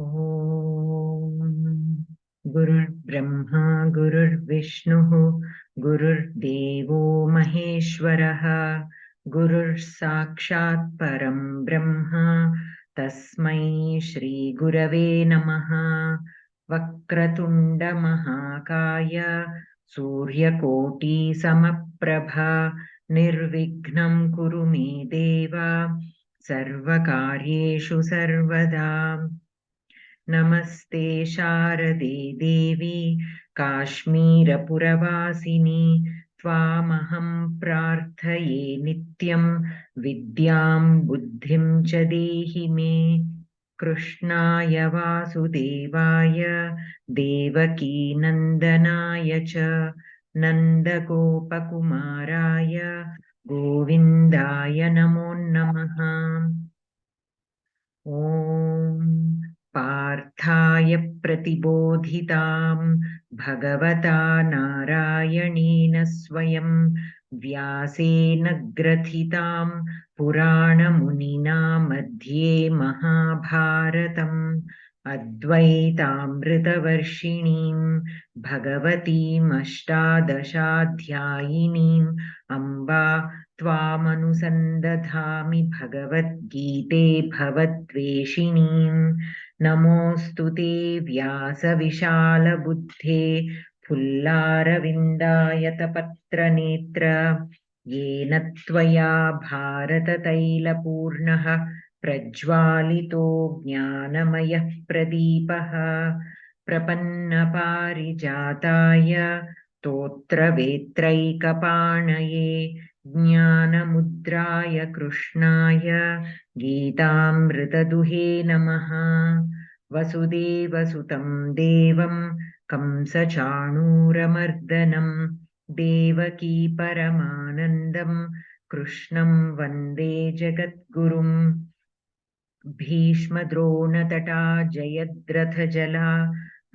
ॐ गुरुर्ब्रह्मा गुरुर्विष्णुः गुरुर्देवो महेश्वरः गुरुर्साक्षात् परं ब्रह्म तस्मै श्रीगुरवे नमः। वक्रतुण्डमहाकाय सूर्यकोटिसमप्रभा निर्विघ्नं कुरु मे देव सर्वकार्येषु सर्वदा। नमस्ते शारदे देवी काश्मीरपुरवासिनी त्वामहं प्रार्थये नित्यं विद्यां बुद्धिं च देहि मे। कृष्णाय वासुदेवाय देवकीनन्दनाय च नन्दगोपकुमाराय गोविन्दाय नमो नमः। ॐ पार्थाय प्रतिबोधितां भगवता नारायणेन स्वयं व्यासेन ग्रथितां पुराणमुनिना मध्ये महाभारतम् अद्वैतामृतवर्षिणीं भगवतीमष्टादशाध्यायिनीम् अम्बा त्वामनुसन्दधामि भगवद्गीते भवद्वेषिणीम्। नमोऽस्तु ते व्यासविशालबुद्धे फुल्लारविन्दायतपत्रनेत्र येन त्वया भारततैलपूर्णः प्रज्वालितो ज्ञानमयः प्रदीपः। प्रपन्नपारिजाताय स्तोत्रवेत्रैकपाणये ज्ञानमुद्राय कृष्णाय गीतामृतदुहे नमः। वसुदेवसुतं देवं कंसचाणूरमर्दनं देवकी परमानन्दं कृष्णं वन्दे जगद्गुरुम्। भीष्मद्रोणतटा जयद्रथजला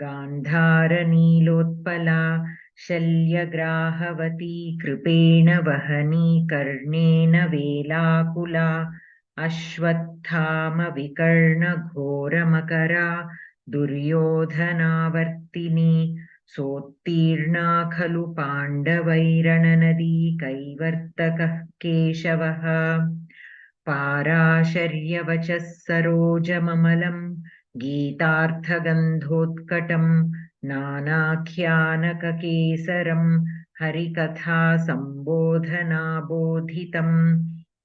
गान्धारनीलोत्पला शल्यग्राहवती कृपेण वहनी कर्णेन वेलाकुला अश्वत्थामविकर्णघोरमकरा दुर्योधनावर्तिनी सोत्तीर्णा खलु पाण्डवैरणनदी कैवर्तकः केशवः। पाराशर्यवचः सरोजममलं गीतार्थगन्धोत्कटं नानाख्यानककेसरं हरिकथा सम्बोधनाबोधितं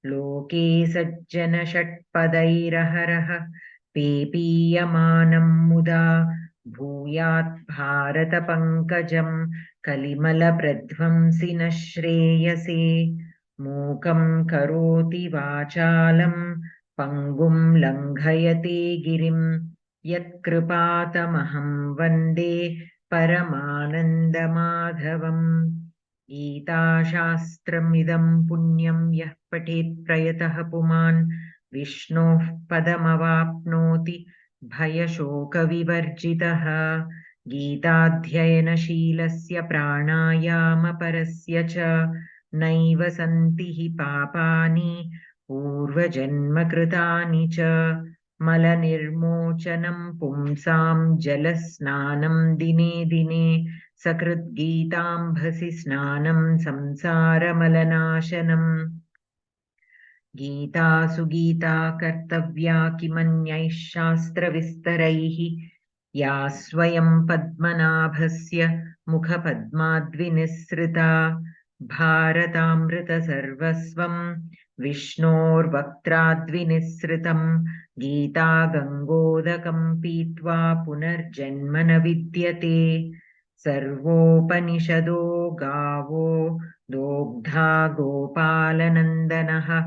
लोके सज्जनषट्पदैरहरः पेपीयमानं मुदा भूयात् भारतपङ्कजं कलिमलप्रध्वंसि न श्रेयसे। मूकं करोति वाचालं पङ्गुं लङ्घयते गिरिं यत्कृपातमहं वन्दे परमानन्दमाधवम्। गीताशास्त्रमिदं पुण्यं यः पठेत् प्रयतः पुमान् विष्णोः पदमवाप्नोति भयशोकविवर्जितः। गीताध्ययनशीलस्य प्राणायामपरस्य च नैव सन्ति हि पापानि पूर्वजन्मकृतानि च। मलनिर्मोचनं पुंसां जलस्नानं दिने दिने सकृद्गीताम्भसि स्नानं संसारमलनाशनम्। गीतासु गीता कर्तव्या किमन्यैः शास्त्रविस्तरैः या स्वयं पद्मनाभस्य मुखपद्माद्विनिःसृता। भारतामृतसर्वस्वं विष्णोर्वक्त्राद्विनिःसृतं गीता गङ्गोदकं पीत्वा पुनर्जन्म न विद्यते। सर्वोपनिषदो गावो दोग्धा गोपालनन्दनः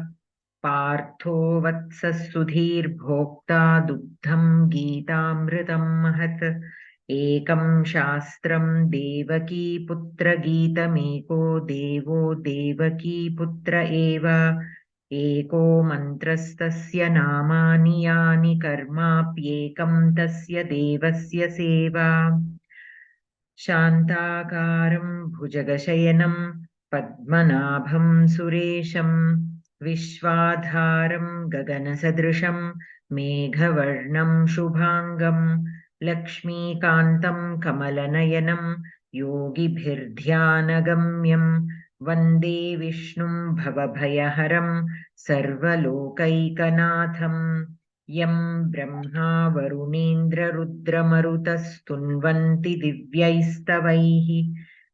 पार्थो वत्सः सुधीर्भोक्ता दुग्धं गीतामृतं महत्। एकं शास्त्रं देवकीपुत्रगीतमेको देवो देवकीपुत्र एव। एको मन्त्रस्तस्य नामानि यानि कर्माप्येकं तस्य देवस्य सेवा। शान्ताकारं भुजगशयनं पद्मनाभं सुरेशं विश्वाधारं गगनसदृशं मेघवर्णं शुभांगं लक्ष्मीकान्तं कमलनयनं योगिभिर्ध्यानगम्यं वन्दे विष्णुं भवभयहरं सर्वलोकैकनाथं यं ब्रह्मा वरुणेन्द्ररुद्रमरुतस्तुन्वन्ति दिव्यैस्तवैः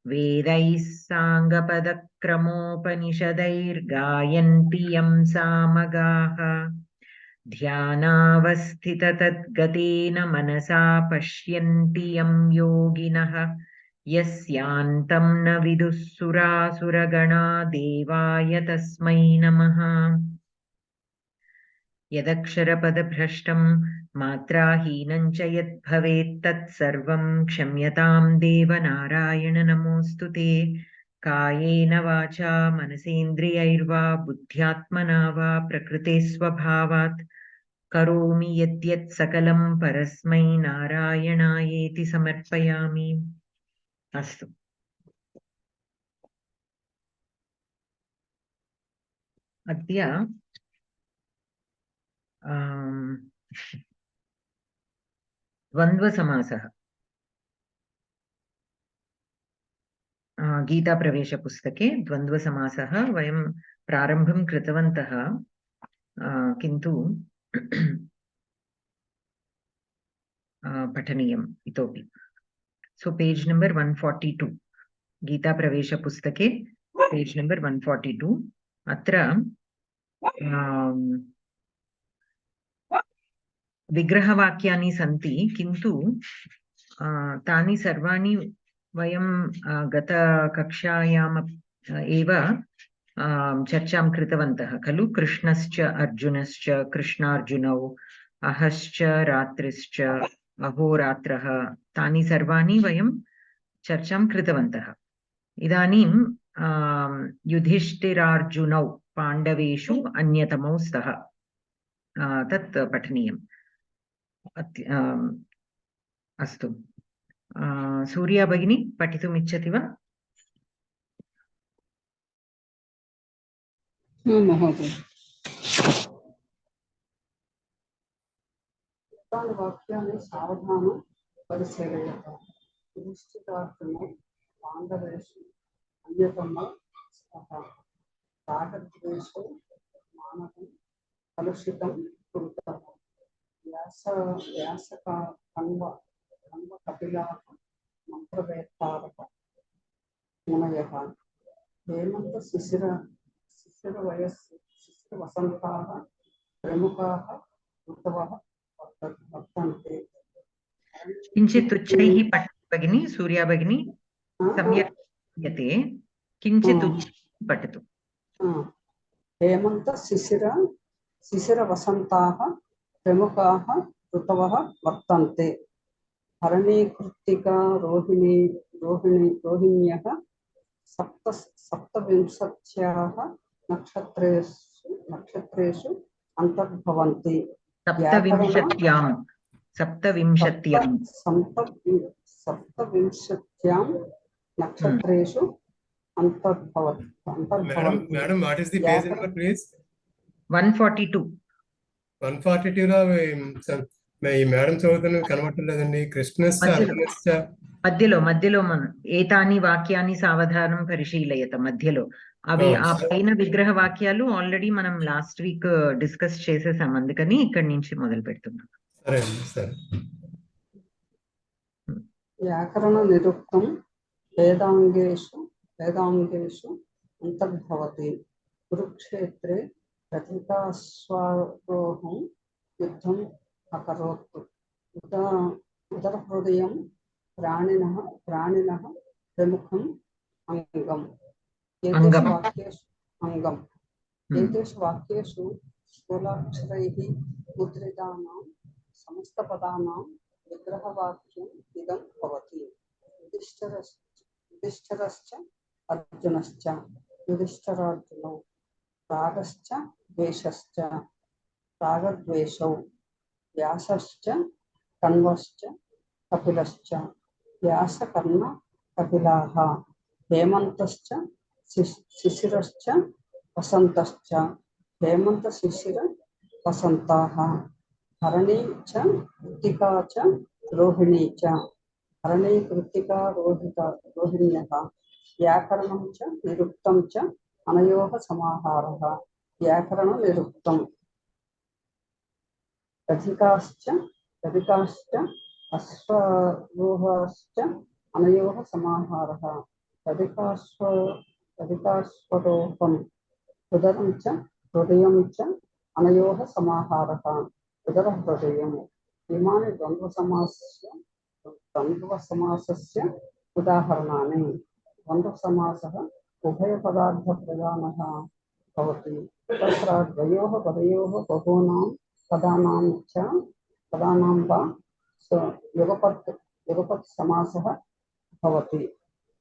वेदैः साङ्गपदक्रमोपनिषदैर्गायन्ति यं सामगाः ध्यानावस्थिततद्गतेन मनसा पश्यन्ति यं योगिनः यस्यान्तं न विदुः सुरासुरगणा देवाय तस्मै नमः। यदक्षरपदभ्रष्टं मात्राहीनं च यद्भवेत् तत्सर्वं क्षम्यतां देवनारायण नमोऽस्तु ते। कायेन वाचा मनसेन्द्रियैर्वा बुद्ध्यात्मना वा प्रकृते स्वभावात् करोमि यद्यत् सकलं परस्मै नारायणायेति समर्पयामि। अस्तु, अद्य द्वन्द्वसमासः गीताप्रवेशपुस्तके द्वन्द्वसमासः वयं प्रारम्भं कृतवन्तः, किन्तु पठनीयम् इतोपि। सो पेज नंबर 142 गीताप्रवेशपुस्तके पेज नंबर 142 अत्र विग्रहवाक्यानि सन्ति, किन्तु तानि सर्वाणि वयं गतकक्षायाम् एव चर्चां कृतवन्तः खलु। कृष्णश्च अर्जुनश्च, कृष्णार्जुनौ, अहश्च रात्रिश्च, अहोरात्रः, तानि सर्वाणि वयं चर्चां कृतवन्तः। इदानीं युधिष्ठिरार्जुनौ पाण्डवेषु अन्यतमौ स्तः, तत् पठनीयम्। अस्तु, सूर्या भगिनी पठितुम् इच्छति वा? महोदय, तानि वाक्यानि सावधानं परिशीलयत। युधिष्ठिरार्जुनौ पाण्डवेषु अन्यतमौ स्तः। रागद्वेषौ मानवं कलुषितं कुरुतः। व्यासकपिलाः मन्त्रवेत्तारः मुनयः। शिशिरवसन्ताः प्रमुखाः ऋतवः वर्तन्ते। किञ्चित् उच्चैः पठतु भगिनी, सूर्या भगिनी सम्यक् श्रूयते, किञ्चित् उच्चैः पठतु। हेमन्त शिशिरवसन्ताः प्रमुखाः ऋतवः वर्तन्ते। भरणीकृत्तिका रोहिण्यः सप्तविंशत्याः नक्षत्रेषु अन्तर्भवन्ति। सप्तविंशत्यां नक्षत्रेषु अन्तर्भवन्ति। Madam, what is the page number, please? 142. 142 లో ఈ మేడం చదువుతున్న కనబట్టలేదండి. కృష్ణశ్చ మధ్యలో మనం ఏతాని వాక్యాన్ని సావధానం పరిశీలయత మధ్యలో అవి ఆ పైన విగ్రహ వాక్యాలు ఆల్రెడీ మనం లాస్ట్ వీక్ డిస్కస్ చేసేసాం, అందుకని ఇక్కడి నుంచి మొదలు పెడుతున్నాం. సరే సరే. వ్యాకరణ నిరుక్తం వేదాంగేషు అంతర్భవతి. కురుక్షేత్రే రథికాశ్వారోహం యుద్ధం అకరోత్. ఉదరహృదయం ప్రాణినః ప్రముఖం అంగం. ఏతేషు వాక్యేషు స్థూలాక్షరైః ముద్రితానాం సమస్తపదానాం విగ్రహవాక్యం ఇదం భవతి. యుధిష్ఠిరశ్చ అర్జునశ్చ. యుధిష్ఠిరార్జునౌ రాగశ్చ ద్వేషశ్చ. రాగద్వేషౌ వ్యాసశ్చ కణ్వశ్చ కపిలశ్చ. వ్యాసకర్ణ కపిలాః. హేమంతశ్చ శిశిరశ్చ వసంతశ్చ. हेमन्तशिशिर वसन्ताः हरणी च कृत्तिका च रोहिणी च हरणी कृत्तिका रोहिण्यः व्याकरणं च निरुक्तं च अनयोः समाहारः व्याकरणनिरुक्तम् रथिकाश्च अश्वारोहाश्च अनयोः समाहारः रथिकाश्वरोहम् उदरं च हृदयं च अनयोः समाहारः उदरहृदयम् इमानि द्वन्द्वसमासस्य उदाहरणानि द्वन्द्वसमासः उभयपदार्थप्रधानः भवति तत्र द्वयोः पदयोः बहूनां पदानां वा युगपत् समासः भवति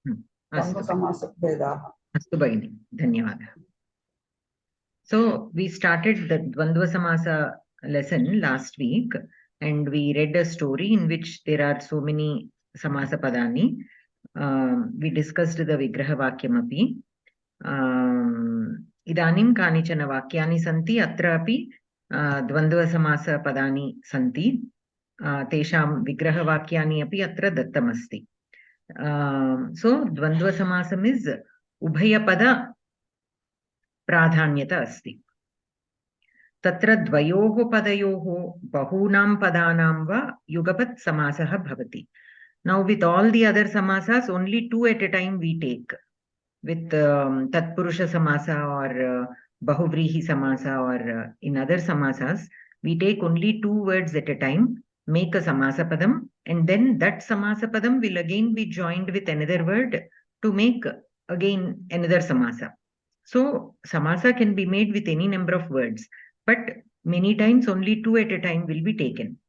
द्वन्द्वसमासभेदाः अस्तु भगिनि धन्यवादः. So we started the Dvandva Samasa lesson last week and we read a story in which there are so many Samasa Padani. We discussed the Vigraha Vakyam api. Idanim Kanichana Vakyani Santi Atrapi Dvandva Samasa Padani Santi. Tesham Vigraha Vakyani api Atra Dattamasti. So Dvandva Samasam is Ubhayapada प्राधान्यता अस्ति. तत्र द्वयोः पदयोः बहूनां पदानां वा युगपत् समासः भवति. Now with all the other samasas, only two at a time we take. With Tatpurusha Samasa or Bahuvrihi Samasa or in other samasas, we take only two words at a time, make a Samasa Padam, and then that Samasa Padam will again be joined with another word to make again another Samasa. So, samasa can be made with any number of words, but many times only two at a time will be taken.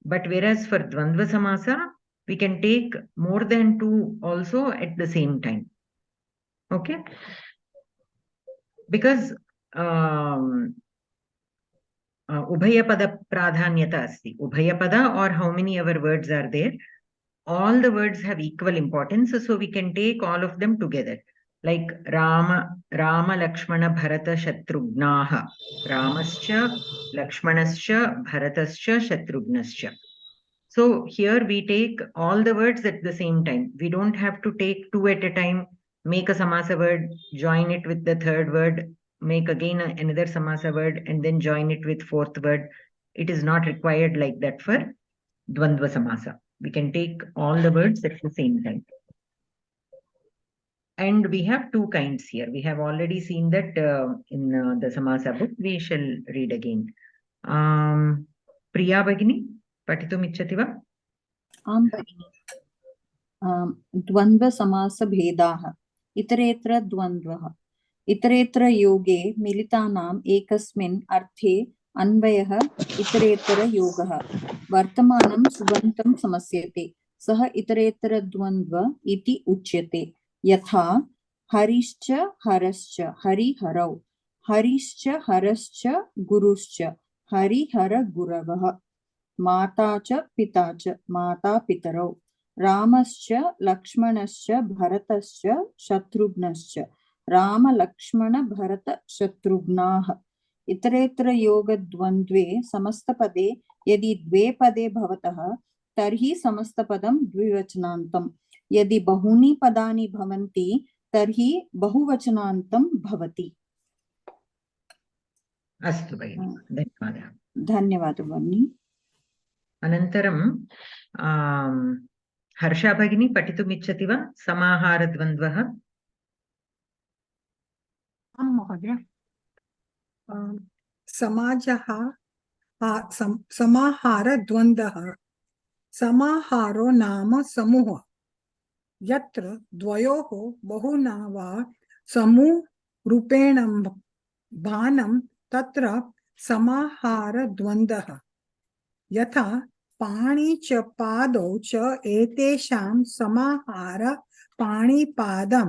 But whereas for Dvandva Samasa, we can take more than two also at the same time. Okay? Because Ubhayapada Pradhanyata Asti. Ubhayapada or how many other words are there? All the words have equal importance, so we can take all of them together. Like Rama, Lakshmana, Bharata, Shatrugnaha. Ramascha, Lakshmanascha, Bharatascha, Shatrughnascha. So here we take all the words at the same time. We don't have to take two at a time, make a samasa word, join it with the third word, make again another samasa word, and then join it with fourth word. It is not required like that for Dvandva Samasa. We can take all the words at the same time. And we have two kinds here. We have already seen that in the Samasa book. We shall read again. Priya Bhagini, Patitum Ichchati va? Am Bhagini. Dvandva Samasa Bhedaha. Itaretra Dvandvaha. Itaretra yoge militanam ekasmin arthe अन्वयः इतरेतर योगः वर्तमानं सुबन्तं समस्यते सः इतरेतर द्वन्द्व इति उच्यते यथा हरिश्च हरश्च हरिहरौ हरिश्च हरश्च गुरुश्च हरिहर गुरवः माता च पिता च माता पितरौ रामश्च लक्ष्मणश्च भरतश्च शत्रुघ्नश्च राम लक्ष्मण भरत शत्रुघ्नाः इतरेतर योग द्वन्द्वे समस्तपदे यदि द्वे पदे भवतः तर्हि समस्तपदं द्विवचनान्तं यदि बहूनि पदानि भवन्ति तर्हि बहुवचनान्तं भवति. अस्तु भगिनि धन्यवादः. धन्यवादः भगिनि. अनन्तरं हर्षा भगिनी पठितुम् इच्छति वा समाहारद्वन्द्वः? आं महोदय. समाजः समाहारद्वन्द्वः समाहारो नाम समूहः यत्र द्वयोः बहुना वा समूहरूपेण भानं तत्र समाहारद्वन्द्वः. यथा पाणि च पादौ च एतेषां समाहार पाणिपादं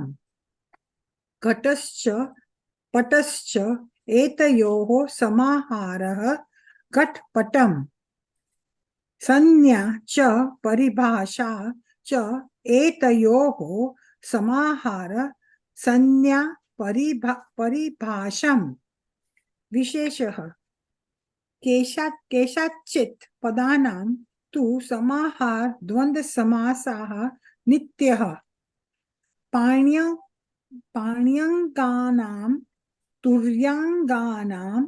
घटश्च पटश्च एतयोः समाहारः घटपटं संज्ञा च परिभाषा च एतयोः समाहार संज्ञा परिभाषम् विशेषः केषाच्चित् पदानां तु समाहार द्वन्द्वसमासाः नित्यः पाण्यङ्गानां तुर्याङ्गानां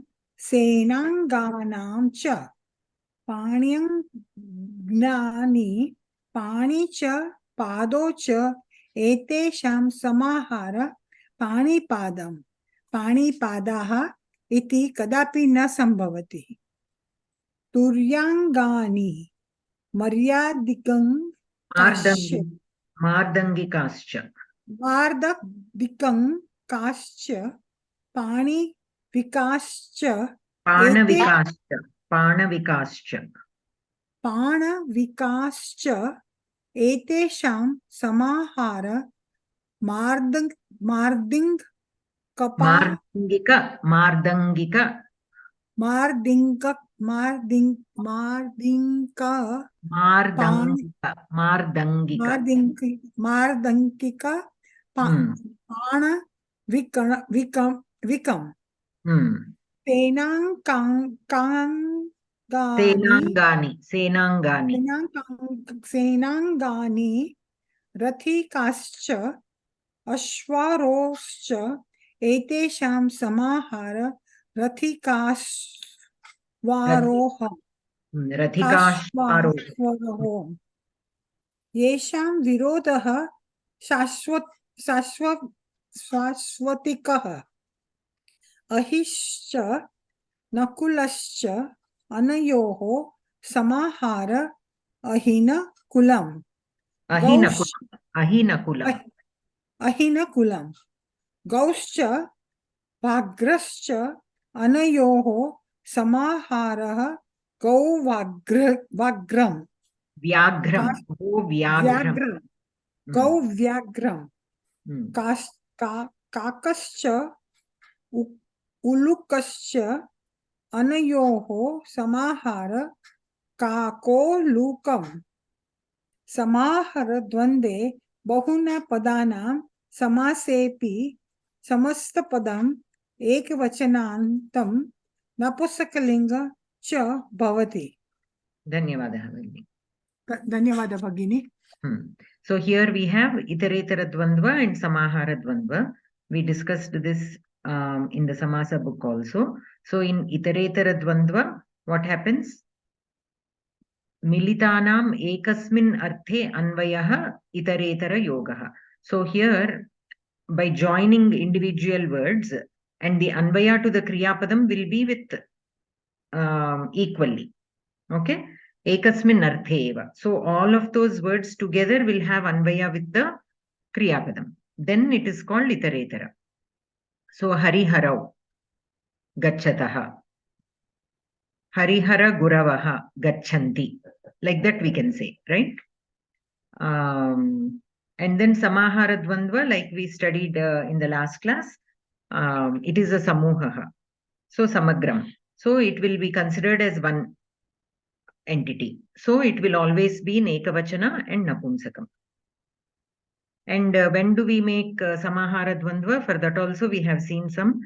सेनाङ्गानां च पाण्यङ्गानि पाणि च पादौ च एतेषां समाहार पाणिपादं पाणिपादाः इति कदापि न सम्भवति। तुर्याङ्गानि मर्यादिकं मार्दङ्गिकाश्च वार्धदिकं काश्च पाणिविकाश्च पाणविकाश्च एतेषां समाहार मार्दङ्गिक पाणविकं सेनाङ्गानि रथिकाश्च अश्वारोश्च एतेषां समाहार रथिकाश्वारोह येषां विरोधः शाश्वतिकः अहिश्च नकुलश्च अनयोः समाहार अहिनकुलं गौश्च व्याघ्रश्च अनयोः समाहारः गौव्याघ्रं काकश्च उलुकश्च अनयोः समाहार काकोलुकम् समाहार द्वन्द्वे बहुना पदानां समासेऽपि समस्तपदम् एकवचनान्तं नपुंसकलिङ्ग च भवति। धन्यवादः भगिनी। धन्यवादः भगिनी। So here we have iteratara dvandva and samahara dvandva. We discussed this in the Samasa book also. So in iteratara dvandva, what happens? Militanam ekasmin arthe anvayah iteretara yogaha. So here, by joining individual words, and the anvaya to the kriyapadam will be with equally. Okay? Ekasmin arthe eva. So all of those words together will have anvaya with the kriyapadam. Then it is called iteretara. So hariharau gacchataha. Harihara guravaha gacchanti. Like that we can say, right? And then samahara dvandva, like we studied in the last class, it is a samuhaha. So samagram. So it will be considered as one entity. So it will always be in ekavachana and napumsakam. And when do we make samahara dvandva? For that also we have seen some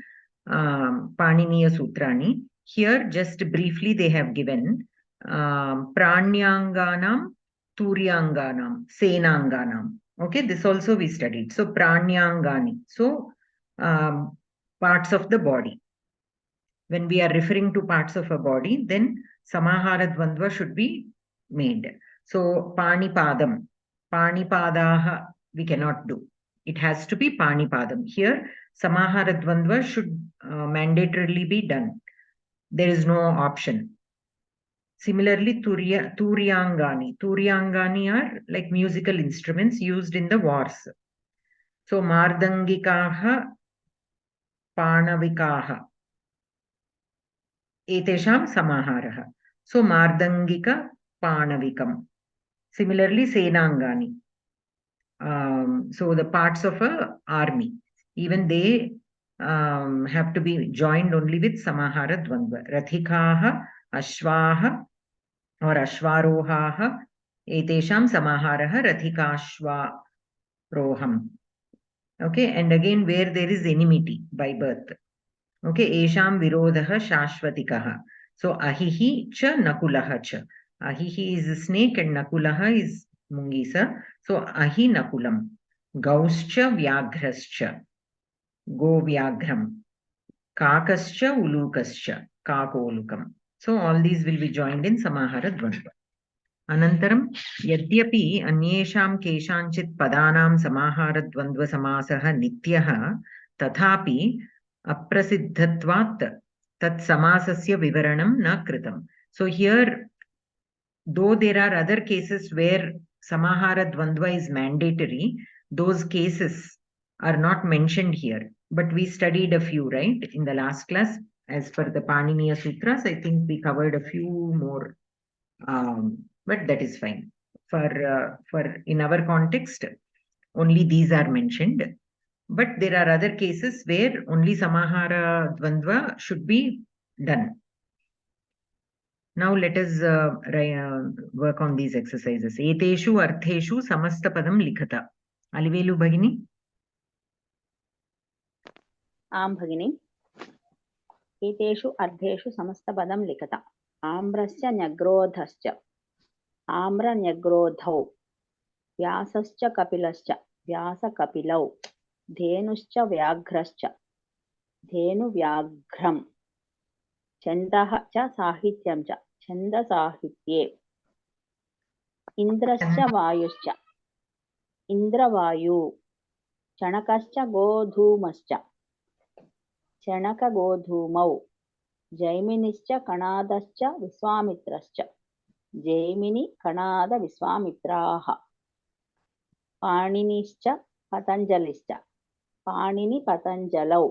Paniniya Sutrani. Here just briefly they have given Pranyanganam, Turyanganam, Senanganam. Okay, this also we studied. So Pranyangani. So parts of the body. When we are referring to parts of a body, then samahara dvandva should be made. So panipadam, panipadaha we cannot do. It has to be panipadam. Here samahara dvandva should mandatorily be done. There is no option. Similarly, turyangani. Turyangani are like musical instruments used in the wars. So mardangikaha, panavikaha. Etesham samaharaha. So mardangika panavikam. Similarly, senangani. So the parts of a army, even they have to be joined only with samahara dvandva. Rathikaha, ashvaha or ashvarohaha. Etesham samaharaha rathikashvaroham. Okay, and again where there is enmity by birth. Okay, esham virodha shashvatikah. So ahihi cha nakulaha cha. Ahihi is a snake and nakulaha is mungisa. So ahi nakulam. Gauscha vyagrascha. Go vyagram. Kakascha ulukascha. Kakolukam. So all these will be joined in samahara dvandva. Anantaram yadyapi anyesham keshanchit padanam samahara dvandva samasah nityah tathapi aprasiddhatvat tat samasasya vivaranam na kritam. So here, though there are other cases where samahara dvandva is mandatory, those cases are not mentioned here. But we studied a few, right, in the last class. As per the Paniniya Sutras, I think we covered a few more, but that is fine. For in our context, only these are mentioned. But there are other cases where only samahara dvandva should be done. Now let us work on these exercises. Eteshu artheshu samasta padam likhata. Alivelu Bhagini? आं भगिनि एतेषु अर्थेषु समस्तपदं लिखत आम्रस्य न्यग्रोधश्च आम्रन्यग्रोधौ व्यासश्च कपिलश्च व्यासकपिलौ धेनुश्च व्याघ्रश्च धेनुव्याघ्रं छन्दः च साहित्यं च छन्दसाहित्ये इन्द्रश्च वायुश्च इन्द्रवायु चणकश्च गोधूमश्च चणकगोधूमौ जैमिनिश्च कणादश्च विश्वामित्रश्च जैमिनि कणाद विश्वामित्राः पाणिनिश्च पतञ्जलिश्च पाणिनि पतञ्जलौ.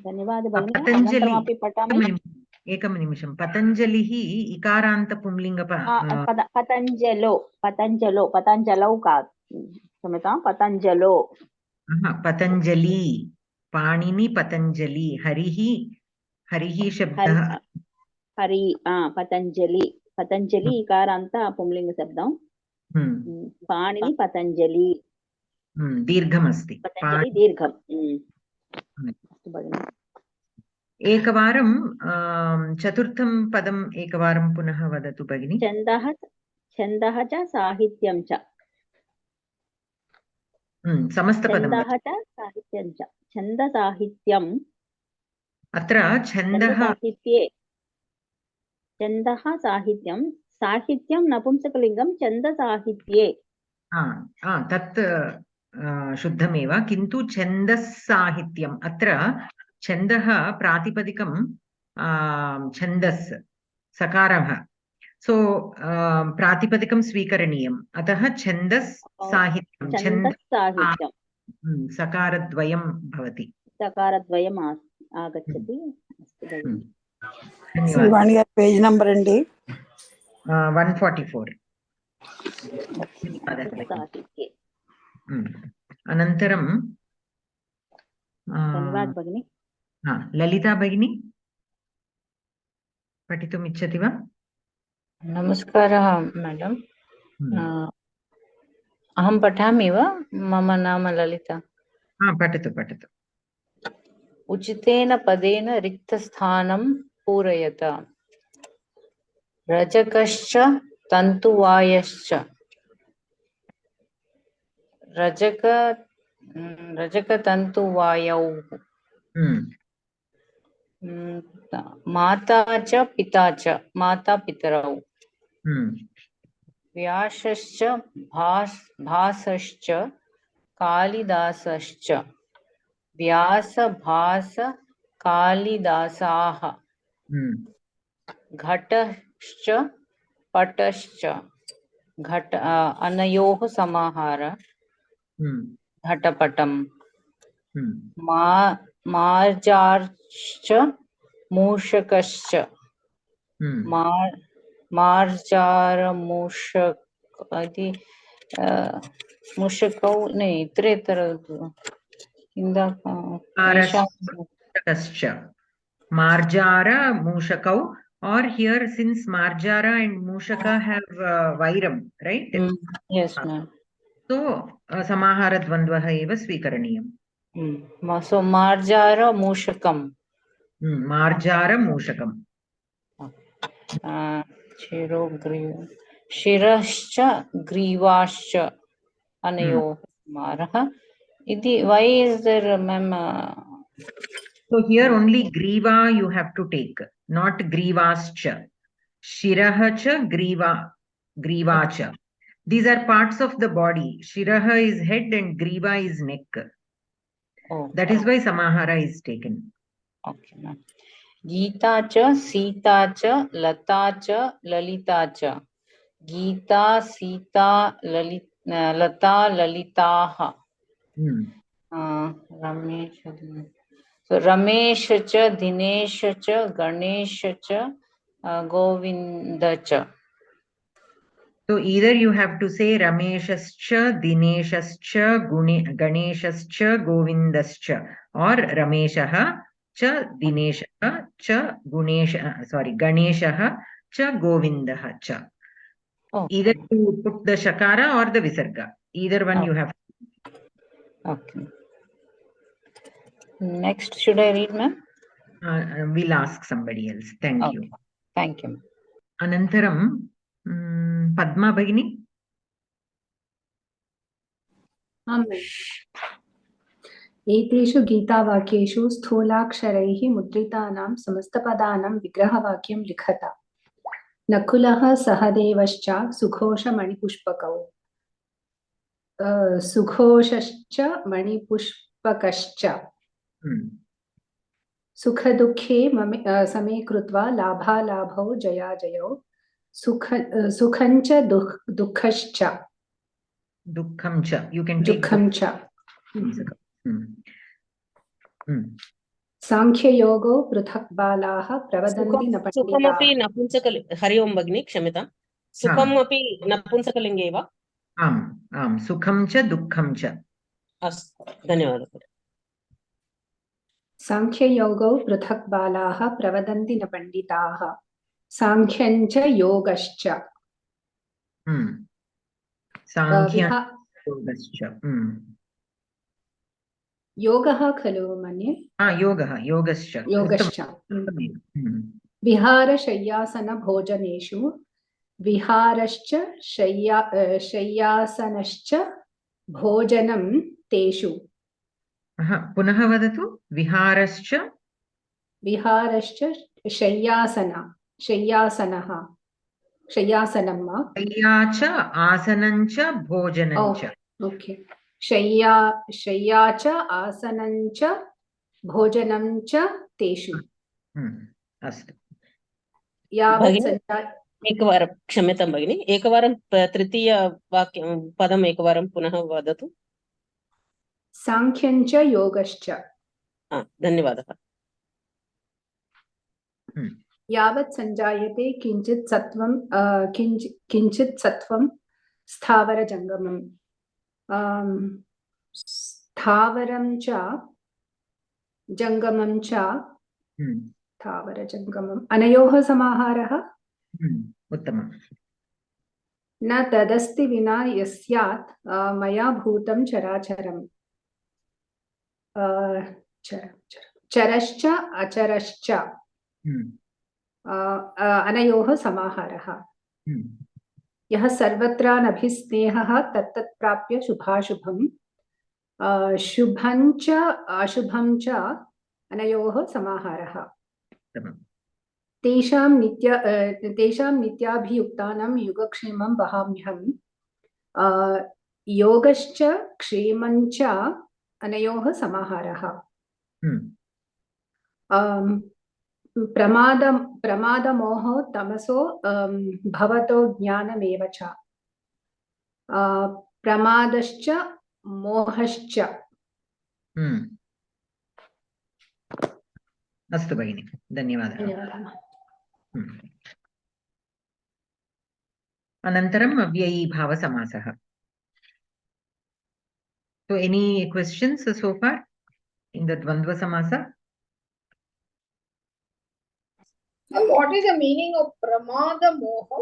धन्यवादः भगिनि. अनन्तरमपि पठामि. एकं निमिषं. पतञ्जलिः इकारान्त पुंलिङ्ग पतञ्जलौ पतञ्जलौ पतञ्जलौ क्षम्यतां पतञ्जलौ पतञ्जलि पाणिनि पतञ्जलि हरिः शब्दः हरि पतञ्जलि पतञ्जलि इकारान्त पुंलिङ्ग शब्दं पाणिनि पतञ्जलि दीर्घमस्ति पतञ्जलि दीर्घम् अस्तु भगिनि. एकवारं चतुर्थं पदम् एकवारं पुनः वदतु भगिनि. छन्दः च साहित्यं च समस्तपदं छन्दः च साहित्यं च छन्दसाहित्यम् अत्र छन्दः साहित्ये छन्दः साहित्यं साहित्यं नपुंसकलिङ्गं छन्दसाहित्ये तत् शुद्धमेव. किन्तु छन्दस्साहित्यम् अत्र छन्दः प्रातिपदिकं छन्दस् सकारः. सो प्रातिपदिकं स्वीकरणीयम्. अतः छन्दस् साहित्यं सकारद्वयं भवति. सकारद्वयम् आगच्छति. अस्तु भगिनि. Sri Vani page number अंडी 144. साहित्ये. अनन्तरं धन्यवादः भगिनि. ललिता भगिनी पठितुम् इच्छति वा? नमस्कारः मैडम. अहं पठामि वा? मम नाम ललिता. पठतु पठतु. उचितेन पदेन रिक्तस्थानं पूरयत. रजकश्च तन्तुवायश्च रजकतन्तुवायौ माता च पिता च माता पितरौ व्यासश्च भासश्च कालिदासश्च व्यास भास कालिदासाः घटश्च पटश्च घट अनयोः समाहार घटपटम् मार्जार्श्च मूषकश्च मार्जारमूषक इति मूषकौ न इतरेतर Marjara Mushakau, or here since Marjara and Mushaka have Vairam, right? Yes, ma'am. So Samahara Dvandvaha eva Swikaraniyam. So marjara mushakam. Marjara Mushakam. Shirascha grivascha anayo maraha. Why is there, ma'am? So here only Griva you have to take, not Grivascha. Shirahacha, Grivacha. These are parts of the body. Shiraha is head and Griva is neck. Oh, That is why Samahara is taken. okay, ma'am. Geetha cha, Sita cha, Lata cha, Lalita cha. Geetha, Sita, Lata, Lalitaha. Ramesh. So Ramesh cha, Dinesh cha, Ganesh cha, Govinda cha. So either you have to say Rameshascha, Dineshascha, Ganeshascha, Govindascha, or Rameshaha cha, Dineshaha cha, Ganeshaha cha, Govindaha cha. Okay. Either to put the Shakara or the Visarga. Either one you have. Okay. Next, should I read, ma'am? We'll ask somebody else. Thank you. Thank you. Anantaram, Padma Bhagini. एतेषु गीतावाक्येषु स्थूलाक्षरैः मुद्रितानां समस्तपदानां विग्रहवाक्यं लिखत। नकुलः सहदेवश्च सुघोषमणिपुष्पकौ सुघोषश्च मणिपुष्पकश्च सुखदुःखे समे कृत्वा लाभालाभौ जयाजयौ सुखञ्च दुःखश्च Dukham cha. You can take दुःखं च साङ्ख्ययोगो पृथक् बालाः प्रवदन्ति न पण्डिताः। सुखमपि नपुंसकलिङ्गे। हरि ओं भगिनि, क्षम्यतां। सुखम् अपि नपुंसकलिङ्गे वा? आम् आम्, सुखं च दुःखं च। अस्तु, धन्यवादः। साङ्ख्ययोगौ पृथक् बालाः प्रवदन्ति न पण्डिताः। साङ्ख्यं च योगश्च। योगः खलु मन्ये? योगश्च। विहारशय्यासनभोजनेषु विहारश्च शय्यासनश्च भोजनं तेषु। पुनः वदतु। विहारश्च शय्यासनः शय्या च आसनं च भोजनं च। ओके, शय्या च आसनं च भोजनं च तेषु। अस्तु। एकवारं क्षम्यतां भगिनि, एकवारं तृतीयवाक्यं पदम् एकवारं पुनः वदतु। साङ्ख्यं च योगश्च। धन्यवादः। यावत् संजायते किञ्चित् सत्वं स्थावरजङ्गमम्। स्थावरं च जङ्गमं च स्थावरजङ्गमम्। अनयोः समाहारः उत्तमम्। न तदस्ति विना यस्यात् मया भूतं चराचरम्। चरश्च अचरश्च अनयोः समाहारः। यः सर्वत्रानभिस्नेहः तत्तत् प्राप्य शुभाशुभम्। शुभं च अशुभं च अनयोः समाहारः। तेषां नित्याभियुक्तानां युगक्षेमं वहाम्यहम्। योगश्च क्षेमं च अनयोः समाहारः। प्रमादमोहो तमसो भवतो ज्ञानमेव च। प्रमादश्च मोहश्च। अस्तु भगिनि, धन्यवादः। अनन्तरम् अव्ययीभावसमासः। So any questions so far in the Dvandva Samasa? What is the meaning of Pramada Moha?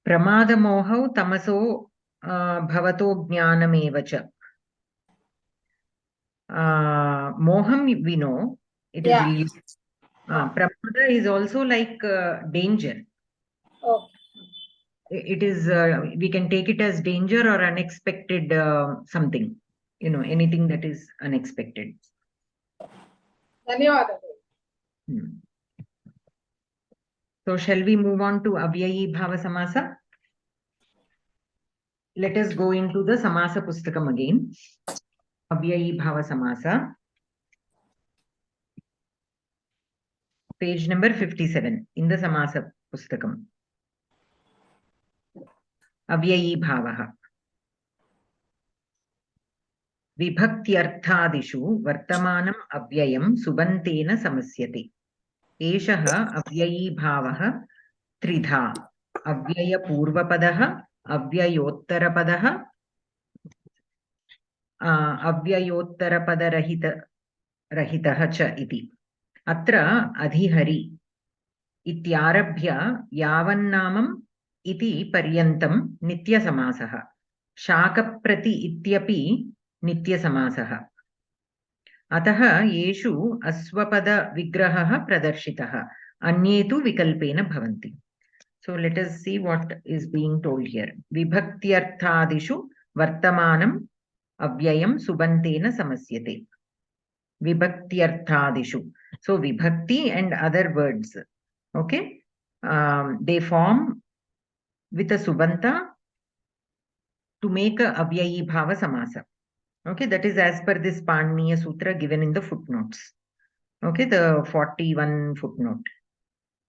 Pramada Moha tamaso bhavato jnanamevacha. Moham we know it is Yeah. used. Pramada is also like danger. Okay. It is we can take it as danger or unexpected something, anything that is unexpected. Dhanyawadalu. So shall we move on to Avyayi Bhava Samasa? Let us go into the Samasa Pustakam again. Avyayi Bhava Samasa. Page number 57 in the Samasa Pustakam. Avyayi Bhavaha. Vibhaktyarthadishu vartamanam avyayam subantena samasyate. Eshaha avyayi bhavaha tridha. Avyaya purvapadaha, avyayottarapadha, avyayottarapadarahitaha cha iti. Atra adhihari ityarabhya yavannamam iti paryantam nitya samasaha. Shakaprati ityapi nitya samasaha. Ataha yeshu aswapada vigrahaha pradarshitaha. Anye tu vikalpena bhavanti. So let us see what is being told here. Vibhaktyarthadishu vartamanam avyayam subantena samasyate. Vibhaktyarthadishu. So vibhakti and other words. Okay. They form with a subanta to make a avyayi bhava samasa. Okay, that is as per this Paniniya Sutra given in the footnotes. Okay, the 41 footnote.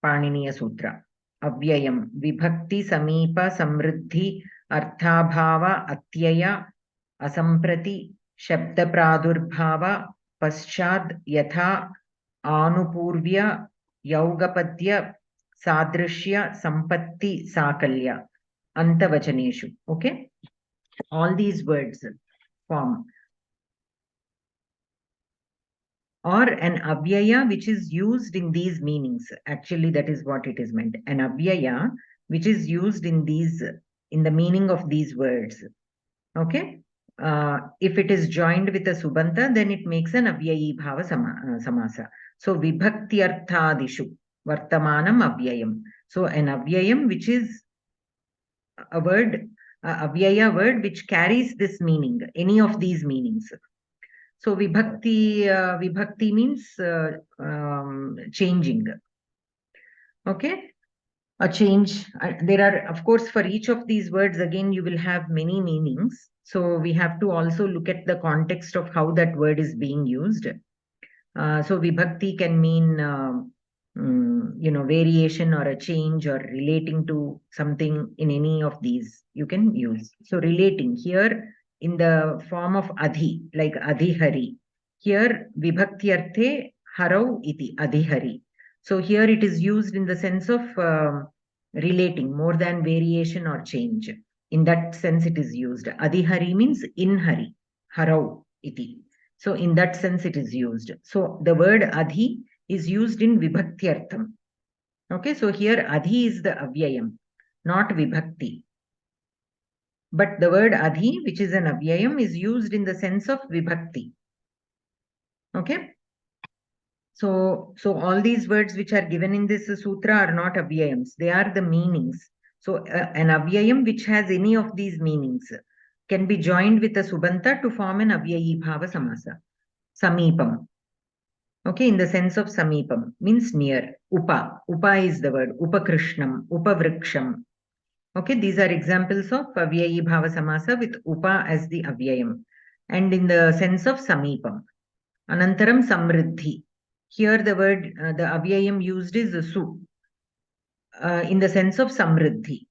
Paniniya Sutra. Avyayam, vibhakti, samipa, samriddhi, arthabhava, atyaya, asamprati, shabda pradurbhava, paschad, yatha, anupurvya, yaugapadya, sadrishya, sampatti, sakalya, antavachaneshu. Okay, all these words form. Or an avyaya which is used in these meanings. Actually, that is what it is meant. An avyaya which is used in the meaning of these words. Okay. If it is joined with a subanta, then it makes an avyayi bhava samasa. So vibhaktyarthadishu vartamanam avyayam. So an avyayam which is a word, avyaya word which carries this meaning, any of these meanings. So vibhakti means changing. Okay, a change. There are, of course, for each of these words, again, you will have many meanings. So we have to also look at the context of how that word is being used. So vibhakti can mean, variation or a change or relating to something in any of these you can use. So relating here in the form of adhi, like adhihari. Here vibhaktyarthe harau iti adhihari. So here it is used in the sense of relating more than variation or change. In that sense it is used. Adhihari means in hari, harau iti. So in that sense it is used. So the word adhi is used in vibhaktyartham. Okay, so here adhi is the avyayam, not vibhakti. But the word adhi, which is an avyayam, is used in the sense of vibhakti. Okay. So all these words which are given in this sutra are not avyayams. They are the meanings. So an avyayam which has any of these meanings can be joined with a subanta to form an avyayi bhava samasa. Samipam. Okay, in the sense of samipam means near. Upa. Upa is the word. Upakrishnam. Upavriksham. Okay, these are examples of avyayi bhava samasa with upa as the avyayam. And in the sense of samipam. Anantaram samriddhi. Here the word, the avyayam used is su. In the sense of samriddhi.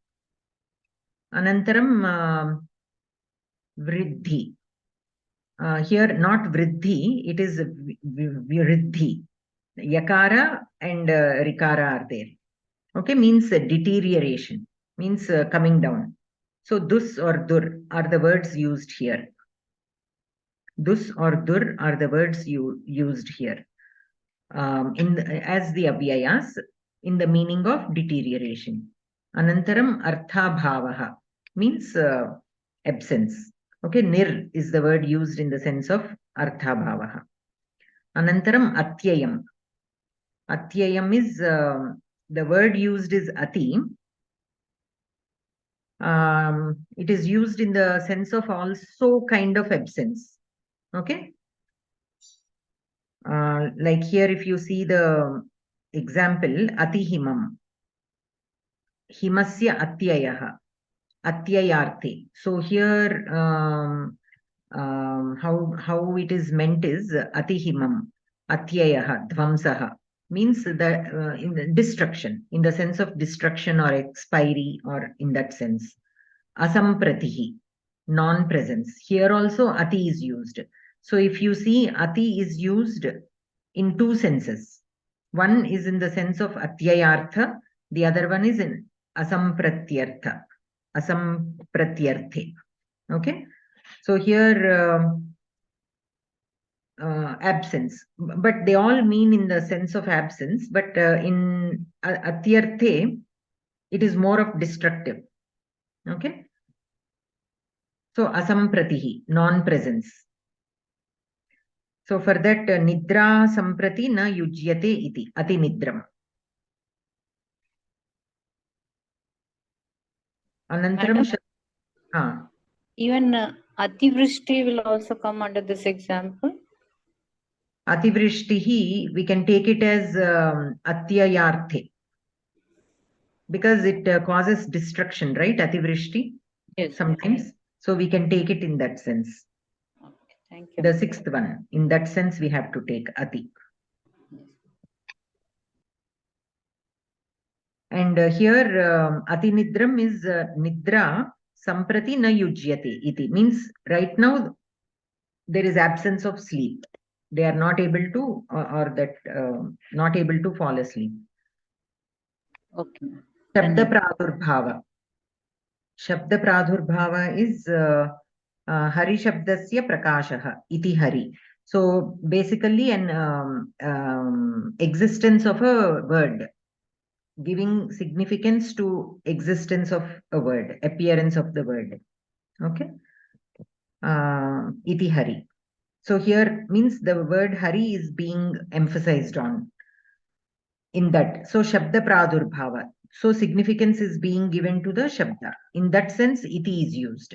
Anantaram vriddhi. Here not vriddhi, it is vriddhi. Yakara and rikara are there. Okay, means deterioration, means coming down. So dus or dur are the words used here. Dus or dur are the words used here as the avyayas in the meaning of deterioration. Anantaram artha bhavaha means absence. Okay, nir is the word used in the sense of arthabhavaha. Anantaram atyayam. Atyayam is the word used is ati. It is used in the sense of also kind of absence. Okay. Like here, if you see the example, atihimam, himasya atyayaha, atyayarthe. So here, how it is meant is atihimam, atyayaha, dvamsaha, means that in the destruction, in the sense of destruction or expiry, or in that sense. Asampratihi, non-presence. Here also ati is used. So if you see, ati is used in two senses. One is in the sense of atyayartha, the other one is in asampratyartha, asampratyarthe. Okay. So here absence, but they all mean in the sense of absence, but in atyarthe, it is more of destructive. Okay. So asampratihi, non-presence. So for that, nidra samprati na yujyate iti, ati nidram. Anantaram, even ativrishti will also come under this example. Ativrishtihi, we can take it as atyayarthe, because it causes destruction, right? Ativrishti, Yes. sometimes. So we can take it in that sense. Okay, thank you. The sixth one, in that sense, we have to take ati. And here, ati nidram is nidra samprati na yujyate iti, means right now there is absence of sleep. They are not able to, or that not able to fall asleep. Okay. Shabda pradurbhava. Shabda pradurbhava is hari shabdasya prakashaha iti hari. So basically an existence of a word, giving significance to existence of a word, appearance of the word. Okay. Iti hari. So here means the word hari is being emphasized on in that. So shabda pradurbhava. So significance is being given to the shabda. In that sense, iti is used.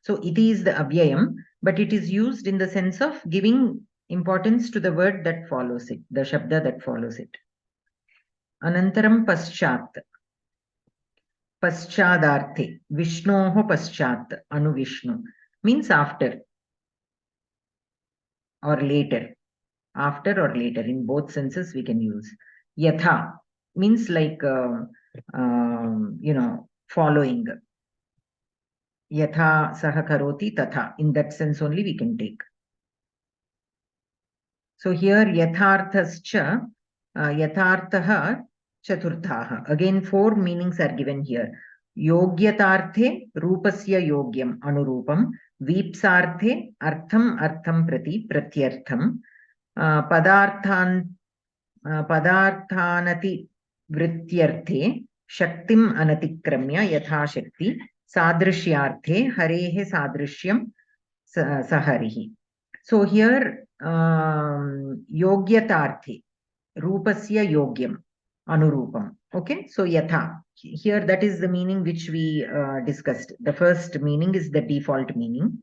So iti is the avyayam, but it is used in the sense of giving importance to the word that follows it, the shabda that follows it. Anantaram paschat. Paschadarte. Vishnoho paschat. Anu Vishnu. Means after or later. After or later. In both senses we can use. Yatha means like, following. Yatha sahakaroti tatha. In that sense only we can take. So here yatharthascha, yatharthaha chaturthaha. Again, four meanings are given here. Yogyatarthe rupasya yogyam anurupam. Vipsarthe artham artham prati pratyartham. Padarthanati vrityarthe shaktim anatikramya yatha shakti. Sadrishyarthe harehe sadrishyam saharihi. So here yogyatarthe, rupasya yogyam, anurupam. Okay, so yatha. Here that is the meaning which we discussed. The first meaning is the default meaning.